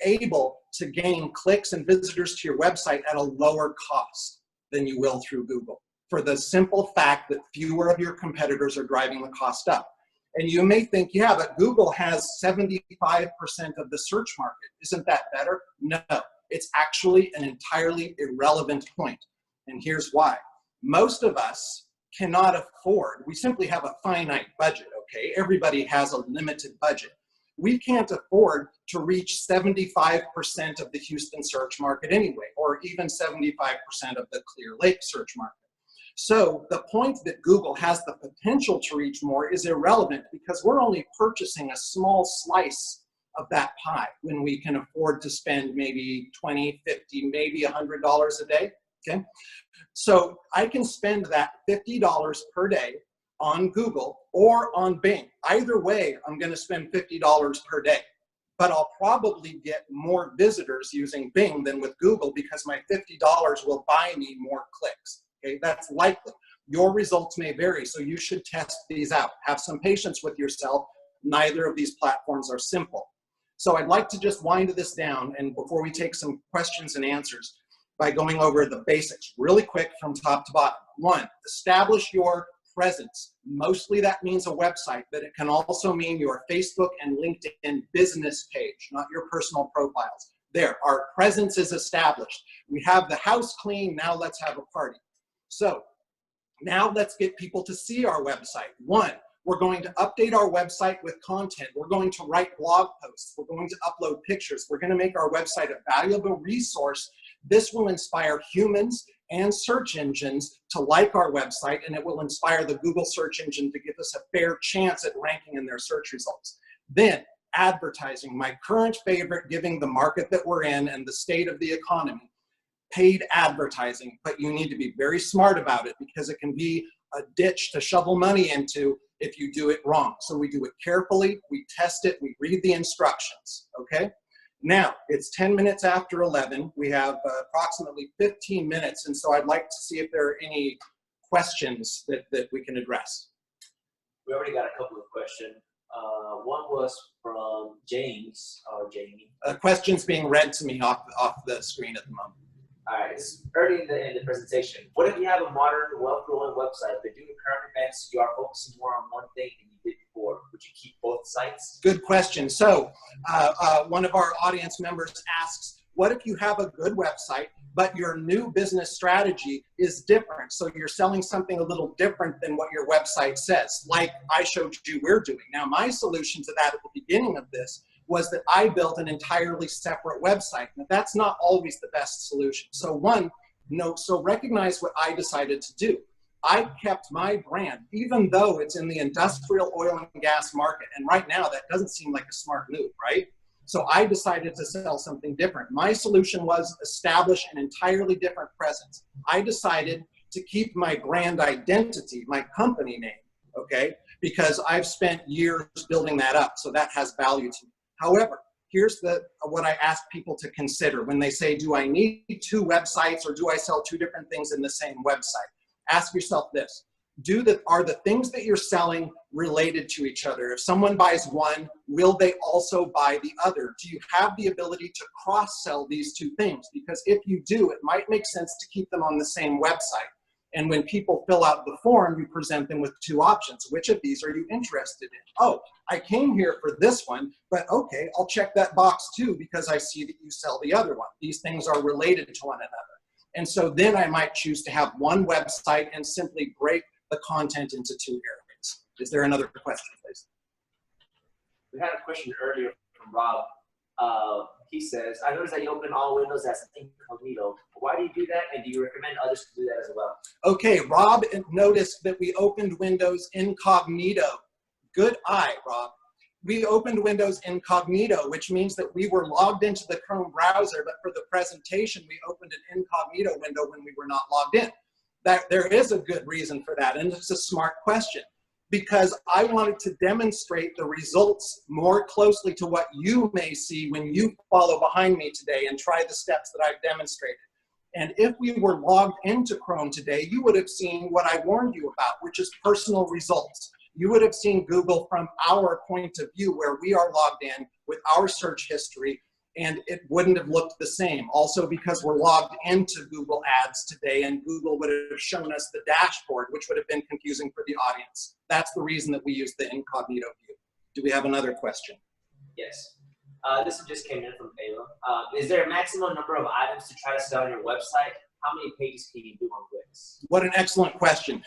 able to gain clicks and visitors to your website at a lower cost than you will through Google, for the simple fact that fewer of your competitors are driving the cost up. And you may think, yeah, but Google has 75% of the search market. Isn't that better? No, it's actually an entirely irrelevant point. And here's why. Most of us cannot afford, we simply have a finite budget, okay? Everybody has a limited budget. We can't afford to reach 75% of the Houston search market anyway, or even 75% of the Clear Lake search market. So the point that Google has the potential to reach more is irrelevant because we're only purchasing a small slice of that pie when we can afford to spend maybe $20, $50, maybe $100 a day, okay? So I can spend that $50 per day on Google or on Bing. Either way, I'm going to spend $50 per day. But I'll probably get more visitors using Bing than with Google because my $50 will buy me more clicks. Okay, that's likely. Your results may vary, so you should test these out. Have some patience with yourself. Neither of these platforms are simple. So I'd like to just wind this down, and before we take some questions and answers, by going over the basics really quick from top to bottom. One, establish your presence. Mostly that means a website, but it can also mean your Facebook and LinkedIn business page, not your personal profiles. There, our presence is established. We have the house clean, now let's have a party. So now let's get people to see our website. One, we're going to update our website with content. We're going to write blog posts. We're going to upload pictures. We're going to make our website a valuable resource. This will inspire humans and search engines to like our website, and it will inspire the Google search engine to give us a fair chance at ranking in their search results. Then, advertising, my current favorite, given the market that we're in and the state of the economy. Paid advertising, but you need to be very smart about it because it can be a ditch to shovel money into if you do it wrong. So we do it carefully, we test it, we read the instructions, okay? Now, it's 10 minutes after 11. We have approximately 15 minutes, and so I'd like to see if there are any questions that we can address. We already got a couple of questions. One was from James, or Jamie. Questions being read to me off the screen at the moment. All right, it's early in the presentation. What if you have a modern, well-growing website, but due to current events, you are focusing more on one thing than you did before? Would you keep both sites? Good question. So one of our audience members asks, what if you have a good website, but your new business strategy is different? So you're selling something a little different than what your website says, like I showed you we're doing. Now, my solution to that at the beginning of this was that I built an entirely separate website. Now, that's not always the best solution. So so recognize what I decided to do. I kept my brand, even though it's in the industrial oil and gas market. And right now, that doesn't seem like a smart move, right? So I decided to sell something different. My solution was establish an entirely different presence. I decided to keep my brand identity, my company name, okay? Because I've spent years building that up, so that has value to me. However, here's what I ask people to consider when they say, do I need two websites or do I sell two different things in the same website? Ask yourself this. are the things that you're selling related to each other? If someone buys one, will they also buy the other? Do you have the ability to cross-sell these two things? Because if you do, it might make sense to keep them on the same website. And when people fill out the form, you present them with two options. Which of these are you interested in? Oh, I came here for this one, but okay, I'll check that box too because I see that you sell the other one. These things are related to one another. And so then I might choose to have one website and simply break the content into two areas. Is there another question, please? We had a question earlier from Rob. He says, I noticed that you open all windows as incognito. Why do you do that? And do you recommend others to do that as well? Okay, Rob noticed that we opened Windows incognito. Good eye, Rob. We opened Windows incognito, which means that we were logged into the Chrome browser, but for the presentation, we opened an incognito window when we were not logged in. There is a good reason for that, and it's a smart question, because I wanted to demonstrate the results more closely to what you may see when you follow behind me today and try the steps that I've demonstrated. And if we were logged into Chrome today, you would have seen what I warned you about, which is personal results. You would have seen Google from our point of view, where we are logged in with our search history, and it wouldn't have looked the same. Also because we're logged into Google Ads today, and Google would have shown us the dashboard, which would have been confusing for the audience. That's the reason that we use the incognito view. Do we have another question? Yes. This one just came in from Ayla. Is there a maximum number of items to try to sell on your website? How many pages can you do on Wix? What an excellent question.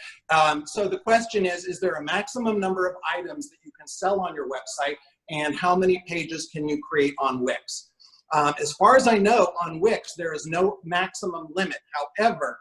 So the question is there a maximum number of items that you can sell on your website, and how many pages can you create on Wix? As far as I know, on Wix, there is no maximum limit. However,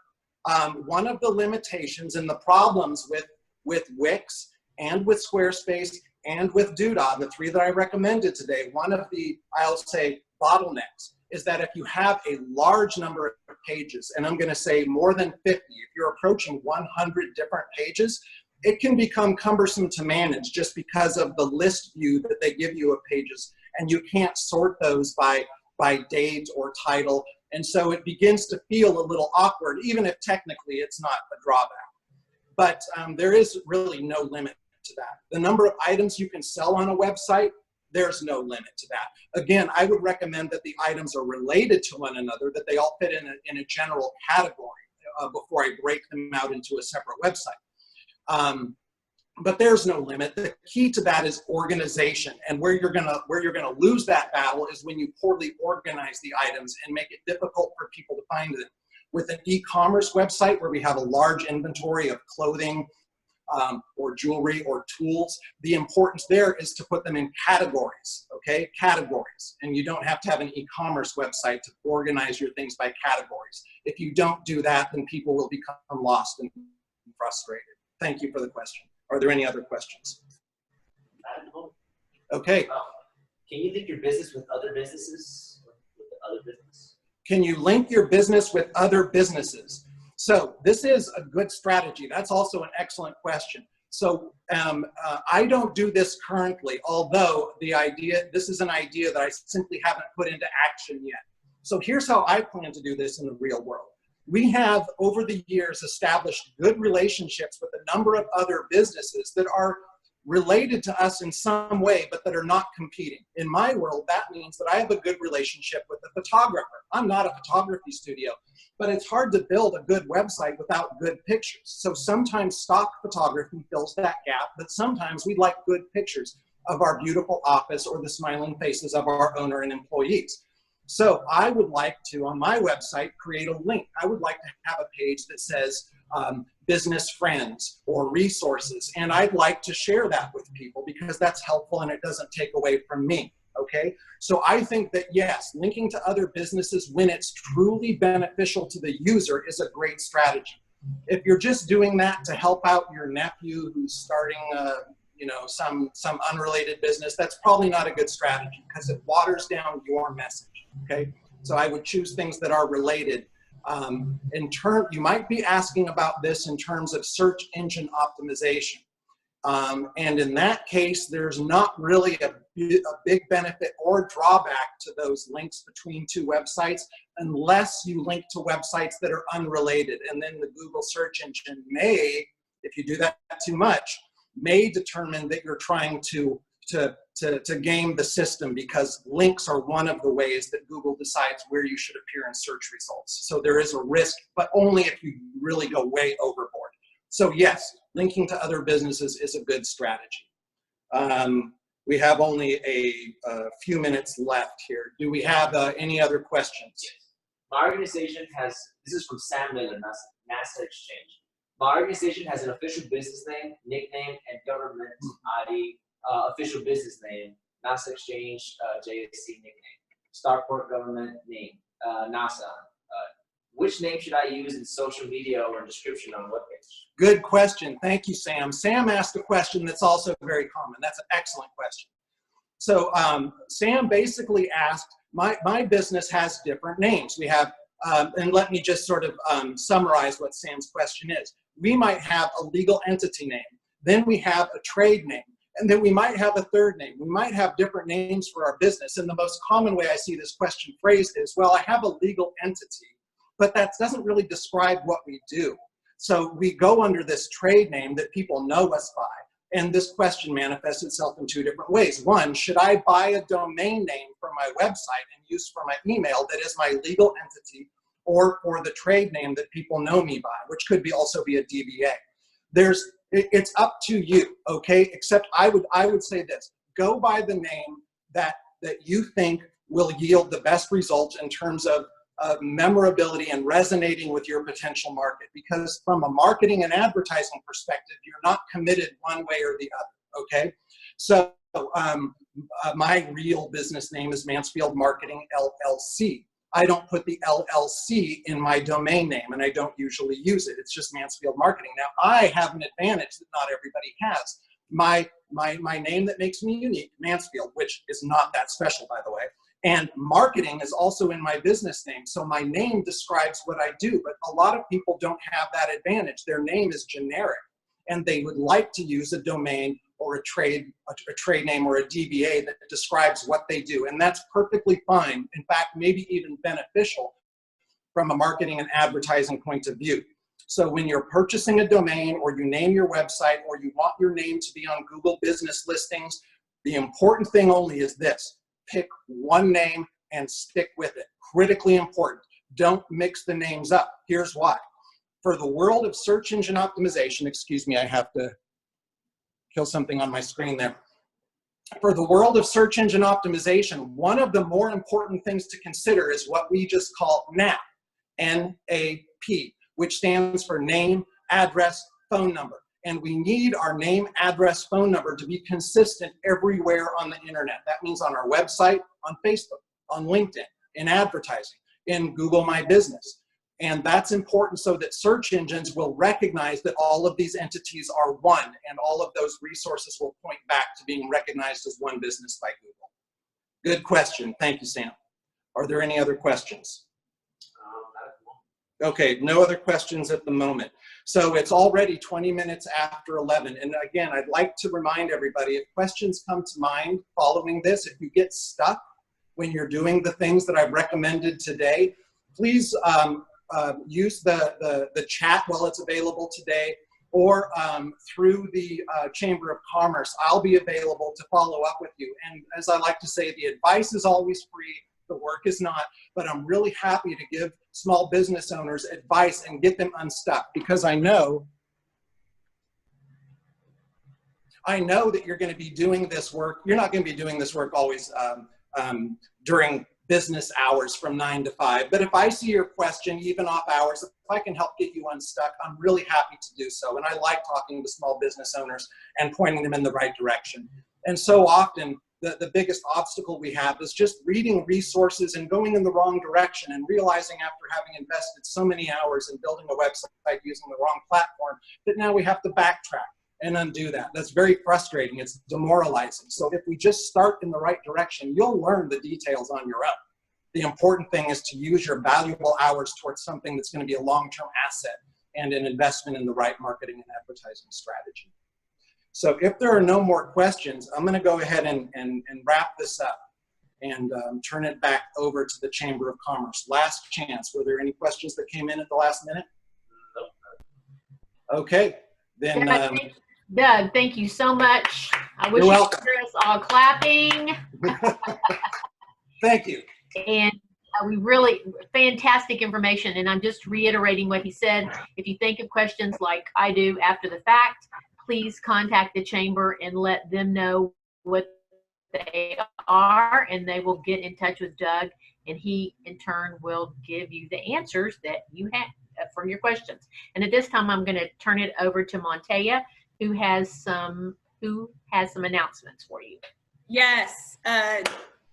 one of the limitations and the problems with Wix and with Squarespace and with Doodad, the three that I recommended today, one of the, I'll say, bottlenecks is that if you have a large number of pages, and I'm going to say more than 50, if you're approaching 100 different pages, it can become cumbersome to manage just because of the list view that they give you of pages, and you can't sort those by date or title, and so it begins to feel a little awkward, even if technically it's not a drawback. But there is really no limit to that. The number of items you can sell on a website, there's no limit to that. Again, I would recommend that the items are related to one another, that they all fit in a general category before I break them out into a separate website. But there's no limit. The key to that is organization, and where you're gonna lose that battle is when you poorly organize the items and make it difficult for people to find them. With an e-commerce website where we have a large inventory of clothing or jewelry or tools, the importance there is to put them in categories, okay? Categories. And you don't have to have an e-commerce website to organize your things by categories. If you don't do that, then people will become lost and frustrated. Thank you for the question. Are there any other questions? Okay. Can you link your business with other businesses? Can you link your business with other businesses? So this is a good strategy. That's also an excellent question. So I don't do this currently, although this is an idea that I simply haven't put into action yet. So here's how I plan to do this in the real world. We have, over the years, established good relationships with a number of other businesses that are related to us in some way, but that are not competing. In my world, that means that I have a good relationship with a photographer. I'm not a photography studio, but it's hard to build a good website without good pictures. So sometimes stock photography fills that gap, but sometimes we like good pictures of our beautiful office or the smiling faces of our owner and employees. So I would like to, on my website, create a link. I would like to have a page that says business friends or resources, and I'd like to share that with people because that's helpful and it doesn't take away from me, okay? So I think that, yes, linking to other businesses when it's truly beneficial to the user is a great strategy. If you're just doing that to help out your nephew who's starting some unrelated business, that's probably not a good strategy because it waters down your message, okay? So I would choose things that are related. You might be asking about this in terms of search engine optimization. And in that case, there's not really a big benefit or drawback to those links between two websites unless you link to websites that are unrelated. And then the Google search engine may if you do that too much, may determine that you're trying to game the system, because links are one of the ways that Google decides where you should appear in search results. So there is a risk, but only if you really go way overboard. So yes, linking to other businesses is a good strategy. We have only a few minutes left here. Do we have any other questions? Yes. My organization has, this is from Sam Miller, NASA Exchange. My organization has an official business name, nickname, and government ID, official business name, NASA Exchange, JSC nickname, Starport government name, NASA. Which name should I use in social media or description on webpage? Good question. Thank you, Sam. Sam asked a question that's also very common. That's an excellent question. So Sam basically asked, my business has different names. We have, and let me just sort of summarize what Sam's question is. We might have a legal entity name. Then we have a trade name. And then we might have a third name. We might have different names for our business. And the most common way I see this question phrased is, well, I have a legal entity, but that doesn't really describe what we do. So we go under this trade name that people know us by. And this question manifests itself in two different ways. One, should I buy a domain name for my website and use for my email that is my legal entity, or for the trade name that people know me by, which could also be a DBA? It's up to you, okay? Except I would say this: go by the name that you think will yield the best results in terms of memorability and resonating with your potential market. Because from a marketing and advertising perspective, you're not committed one way or the other, okay? So my real business name is Mansfield Marketing LLC. I don't put the LLC in my domain name, and I don't usually use it. It's just Mansfield Marketing. Now, I have an advantage that not everybody has. My name that makes me unique, Mansfield, which is not that special, by the way. And marketing is also in my business name. So my name describes what I do, but a lot of people don't have that advantage. Their name is generic, and they would like to use a domain or a trade name or a DBA that describes what they do. And that's perfectly fine. In fact, maybe even beneficial from a marketing and advertising point of view. So when you're purchasing a domain, or you name your website, or you want your name to be on Google business listings, the important thing only is this: pick one name and stick with it. Critically important. Don't mix the names up. Here's why. For the world of search engine optimization, excuse me, I have to kill something on my screen there. For the world of search engine optimization, one of the more important things to consider is what we just call NAP, N-A-P, which stands for name, address, phone number. And we need our name, address, phone number to be consistent everywhere on the internet. That means on our website, on Facebook, on LinkedIn, in advertising, in Google My Business. And that's important so that search engines will recognize that all of these entities are one, and all of those resources will point back to being recognized as one business by Google. Good question. Thank you, Sam. Are there any other questions? Okay, no other questions at the moment. So it's already 20 minutes after 11. And again, I'd like to remind everybody, if questions come to mind following this, if you get stuck when you're doing the things that I've recommended today, please use the chat while it's available today, or through the Chamber of Commerce. I'll be available to follow up with you. And as I like to say, the advice is always free, the work is not, but I'm really happy to give small business owners advice and get them unstuck, because I know that you're going to be doing this work. You're not going to be doing this work always during business hours from 9 to 5. But if I see your question, even off hours, if I can help get you unstuck, I'm really happy to do so. And I like talking to small business owners and pointing them in the right direction. And so often, the biggest obstacle we have is just reading resources and going in the wrong direction, and realizing after having invested so many hours in building a website using the wrong platform that now we have to backtrack and undo that. That's very frustrating. It's demoralizing. So if we just start in the right direction, you'll learn the details on your own. The important thing is to use your valuable hours towards something that's going to be a long-term asset and an investment in the right marketing and advertising strategy. So if there are no more questions, I'm going to go ahead and wrap this up and turn it back over to the Chamber of Commerce. Last chance. Were there any questions that came in at the last minute? Okay. then Doug, thank you so much. I wish You're you welcome. could hear us all clapping. thank you. And we really, fantastic information. And I'm just reiterating what he said. If you think of questions like I do after the fact, please contact the chamber and let them know what they are, and they will get in touch with Doug, and he in turn will give you the answers that you have from your questions. And at this time, I'm going to turn it over to Montea, who has some announcements for you. Yes.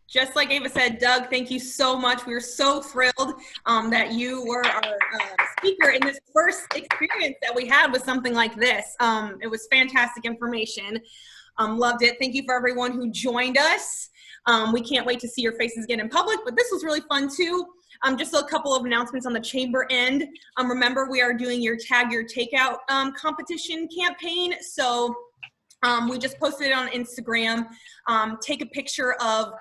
Just like Ava said, Doug, thank you so much. We were so thrilled that you were our speaker in this first experience that we had with something like this. It was fantastic information. Loved it. Thank you for everyone who joined us. We can't wait to see your faces again in public, but this was really fun too. Just a couple of announcements on the chamber end. Remember, we are doing your Tag Your Takeout competition campaign. So we just posted it on Instagram. Take a picture of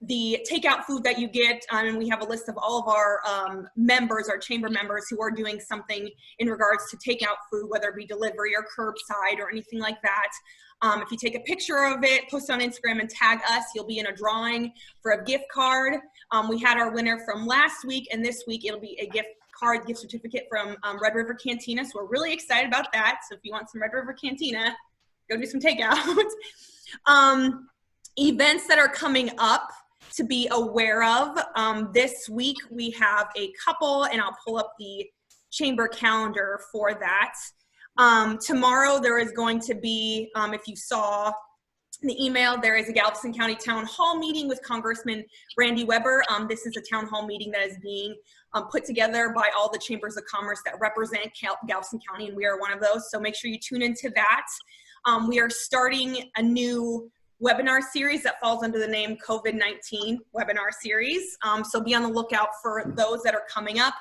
the takeout food that you get, and we have a list of all of our members, our chamber members, who are doing something in regards to takeout food, whether it be delivery or curbside or anything like that. If you take a picture of it, post it on Instagram and tag us, you'll be in a drawing for a gift card. We had our winner from last week, and this week it'll be a gift certificate from Red River Cantina, so we're really excited about that. So if you want some Red River Cantina, go do some takeout. Events that are coming up to be aware of. This week we have a couple, and I'll pull up the chamber calendar for that. Tomorrow there is going to be, if you saw the email, there is a Galveston County Town Hall meeting with Congressman Randy Weber. This is a town hall meeting that is being put together by all the chambers of commerce that represent Galveston County, and we are one of those, so make sure you tune into that. We are starting a new webinar series that falls under the name COVID-19 webinar series. So be on the lookout for those that are coming up.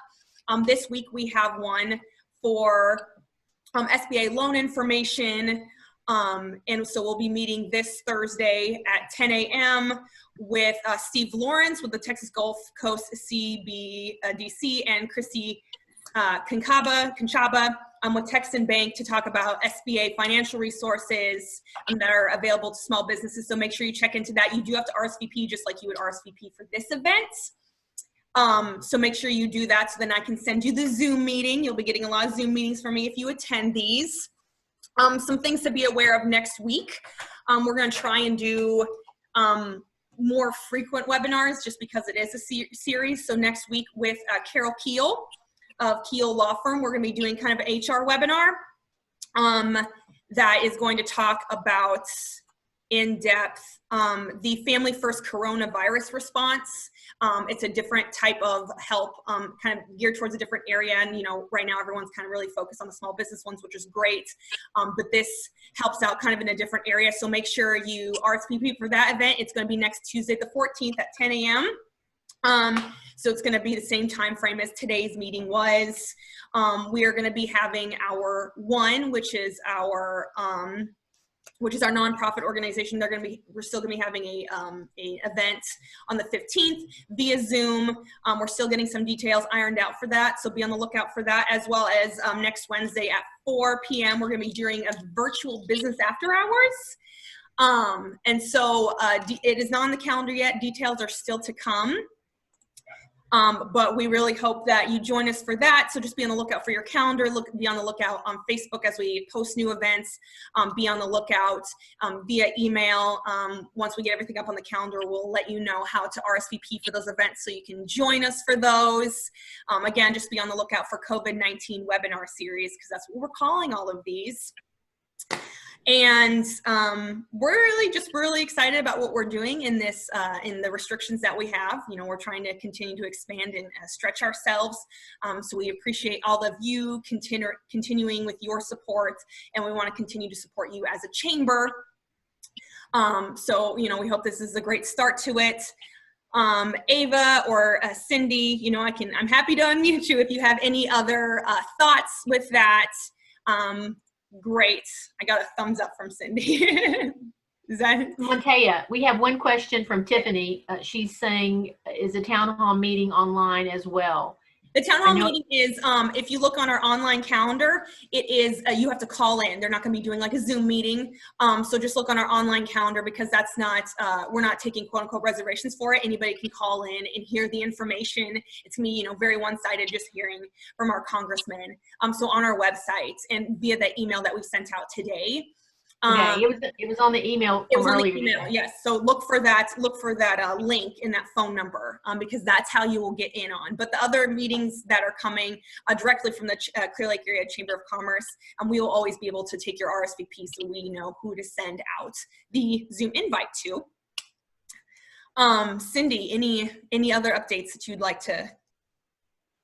This week we have one for SBA loan information. And so we'll be meeting this Thursday at 10 a.m. with Steve Lawrence with the Texas Gulf Coast CBDC and Christy Conchaba with Texan Bank to talk about SBA financial resources that are available to small businesses. So make sure you check into that. You do have to RSVP just like you would RSVP for this event. So make sure you do that so then I can send you the Zoom meeting. You'll be getting a lot of Zoom meetings from me if you attend these. Some things to be aware of next week. We're going to try and do more frequent webinars just because it is a series. So next week with Carol Keel of Keel Law Firm, we're going to be doing kind of an HR webinar that is going to talk about in depth the Family First coronavirus response. It's a different type of help, kind of geared towards a different area. And, you know, right now everyone's kind of really focused on the small business ones, which is great. But this helps out kind of in a different area. So make sure you RSVP for that event. It's going to be next Tuesday, the 14th at 10 a.m. So it's going to be the same time frame as today's meeting was. We are going to be having our one, which is our nonprofit organization. We're still going to be having a event on the 15th via Zoom. We're still getting some details ironed out for that, so be on the lookout for that, as well as next Wednesday at 4 p.m. we're going to be doing a virtual business after hours. And so it is not on the calendar yet. Details are still to come. But we really hope that you join us for that. So just be on the lookout for your calendar. Be on the lookout on Facebook as we post new events. Be on the lookout via email. Once we get everything up on the calendar, we'll let you know how to RSVP for those events so you can join us for those. Again, just be on the lookout for COVID-19 webinar series because that's what we're calling all of these. And we're really excited about what we're doing in this, in the restrictions that we have. You know, we're trying to continue to expand and stretch ourselves. So we appreciate all of you continuing with your support, and we want to continue to support you as a chamber. So, you know, we hope this is a great start to it. Ava or Cindy, you know, I'm happy to unmute you if you have any other thoughts with that. Great. I got a thumbs up from Cindy. Is that Montea, we have one question from Tiffany. She's saying, is a town hall meeting online as well? The town hall I know- meeting is, if you look on our online calendar, it is, you have to call in. They're not gonna be doing like a Zoom meeting. So just look on our online calendar because that's not, we're not taking quote unquote reservations for it. Anybody can call in and hear the information. It's me, you know, very one-sided, just hearing from our congressman. So on our website and via the email that we sent out today. Okay, it was on the email It from was on the earlier email, today. yes. So look for that link in that phone number because that's how you will get in on. But the other meetings that are coming directly from the Clear Lake Area Chamber of Commerce, we will always be able to take your RSVP so we know who to send out the Zoom invite to. Cindy, any other updates that you'd like to?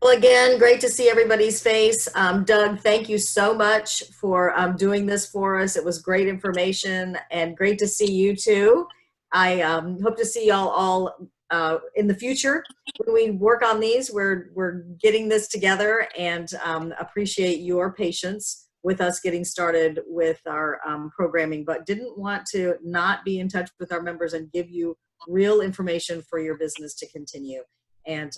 Well, again, great to see everybody's face. Doug, thank you so much for doing this for us. It was great information and great to see you too. I hope to see y'all all in the future when we work on these. We're getting this together and appreciate your patience with us getting started with our programming, but didn't want to not be in touch with our members and give you real information for your business to continue. And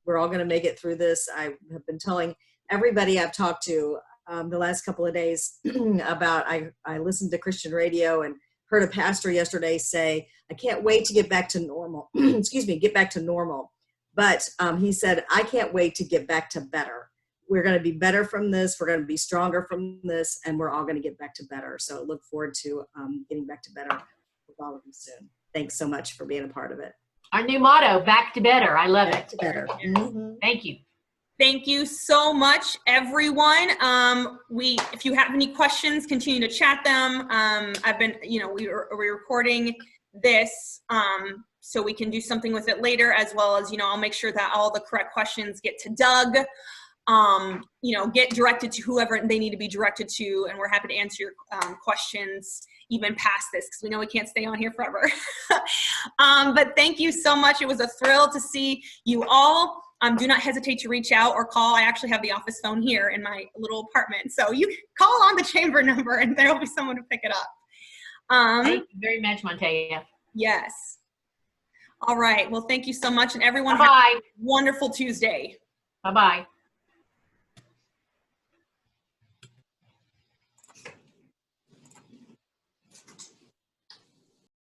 we're all going to make it through this. I have been telling everybody I've talked to the last couple of days about, I listened to Christian radio and heard a pastor yesterday say, I can't wait to get back to normal. Excuse me, get back to normal. But he said, I can't wait to get back to better. We're going to be better from this. We're going to be stronger from this, and we're all going to get back to better. So look forward to getting back to better with all of you soon. Thanks so much for being a part of it. Our new motto, back to better. I love Back it. to better. Mm-hmm. Thank you. Thank you so much, everyone. If you have any questions, continue to chat them. I've been, we're recording this so we can do something with it later, as well as, I'll make sure that all the correct questions get to Doug. Get directed to whoever they need to be directed to, and we're happy to answer your questions even past this because we know we can't stay on here forever. But thank you so much. It was a thrill to see you all. Do not hesitate to reach out or call. I actually have the office phone here in my little apartment, so you call on the chamber number and there will be someone to pick it up. Thank you very much, Montea. Yes. All right. Well, thank you so much, and everyone Bye-bye. have a wonderful Tuesday. Bye-bye.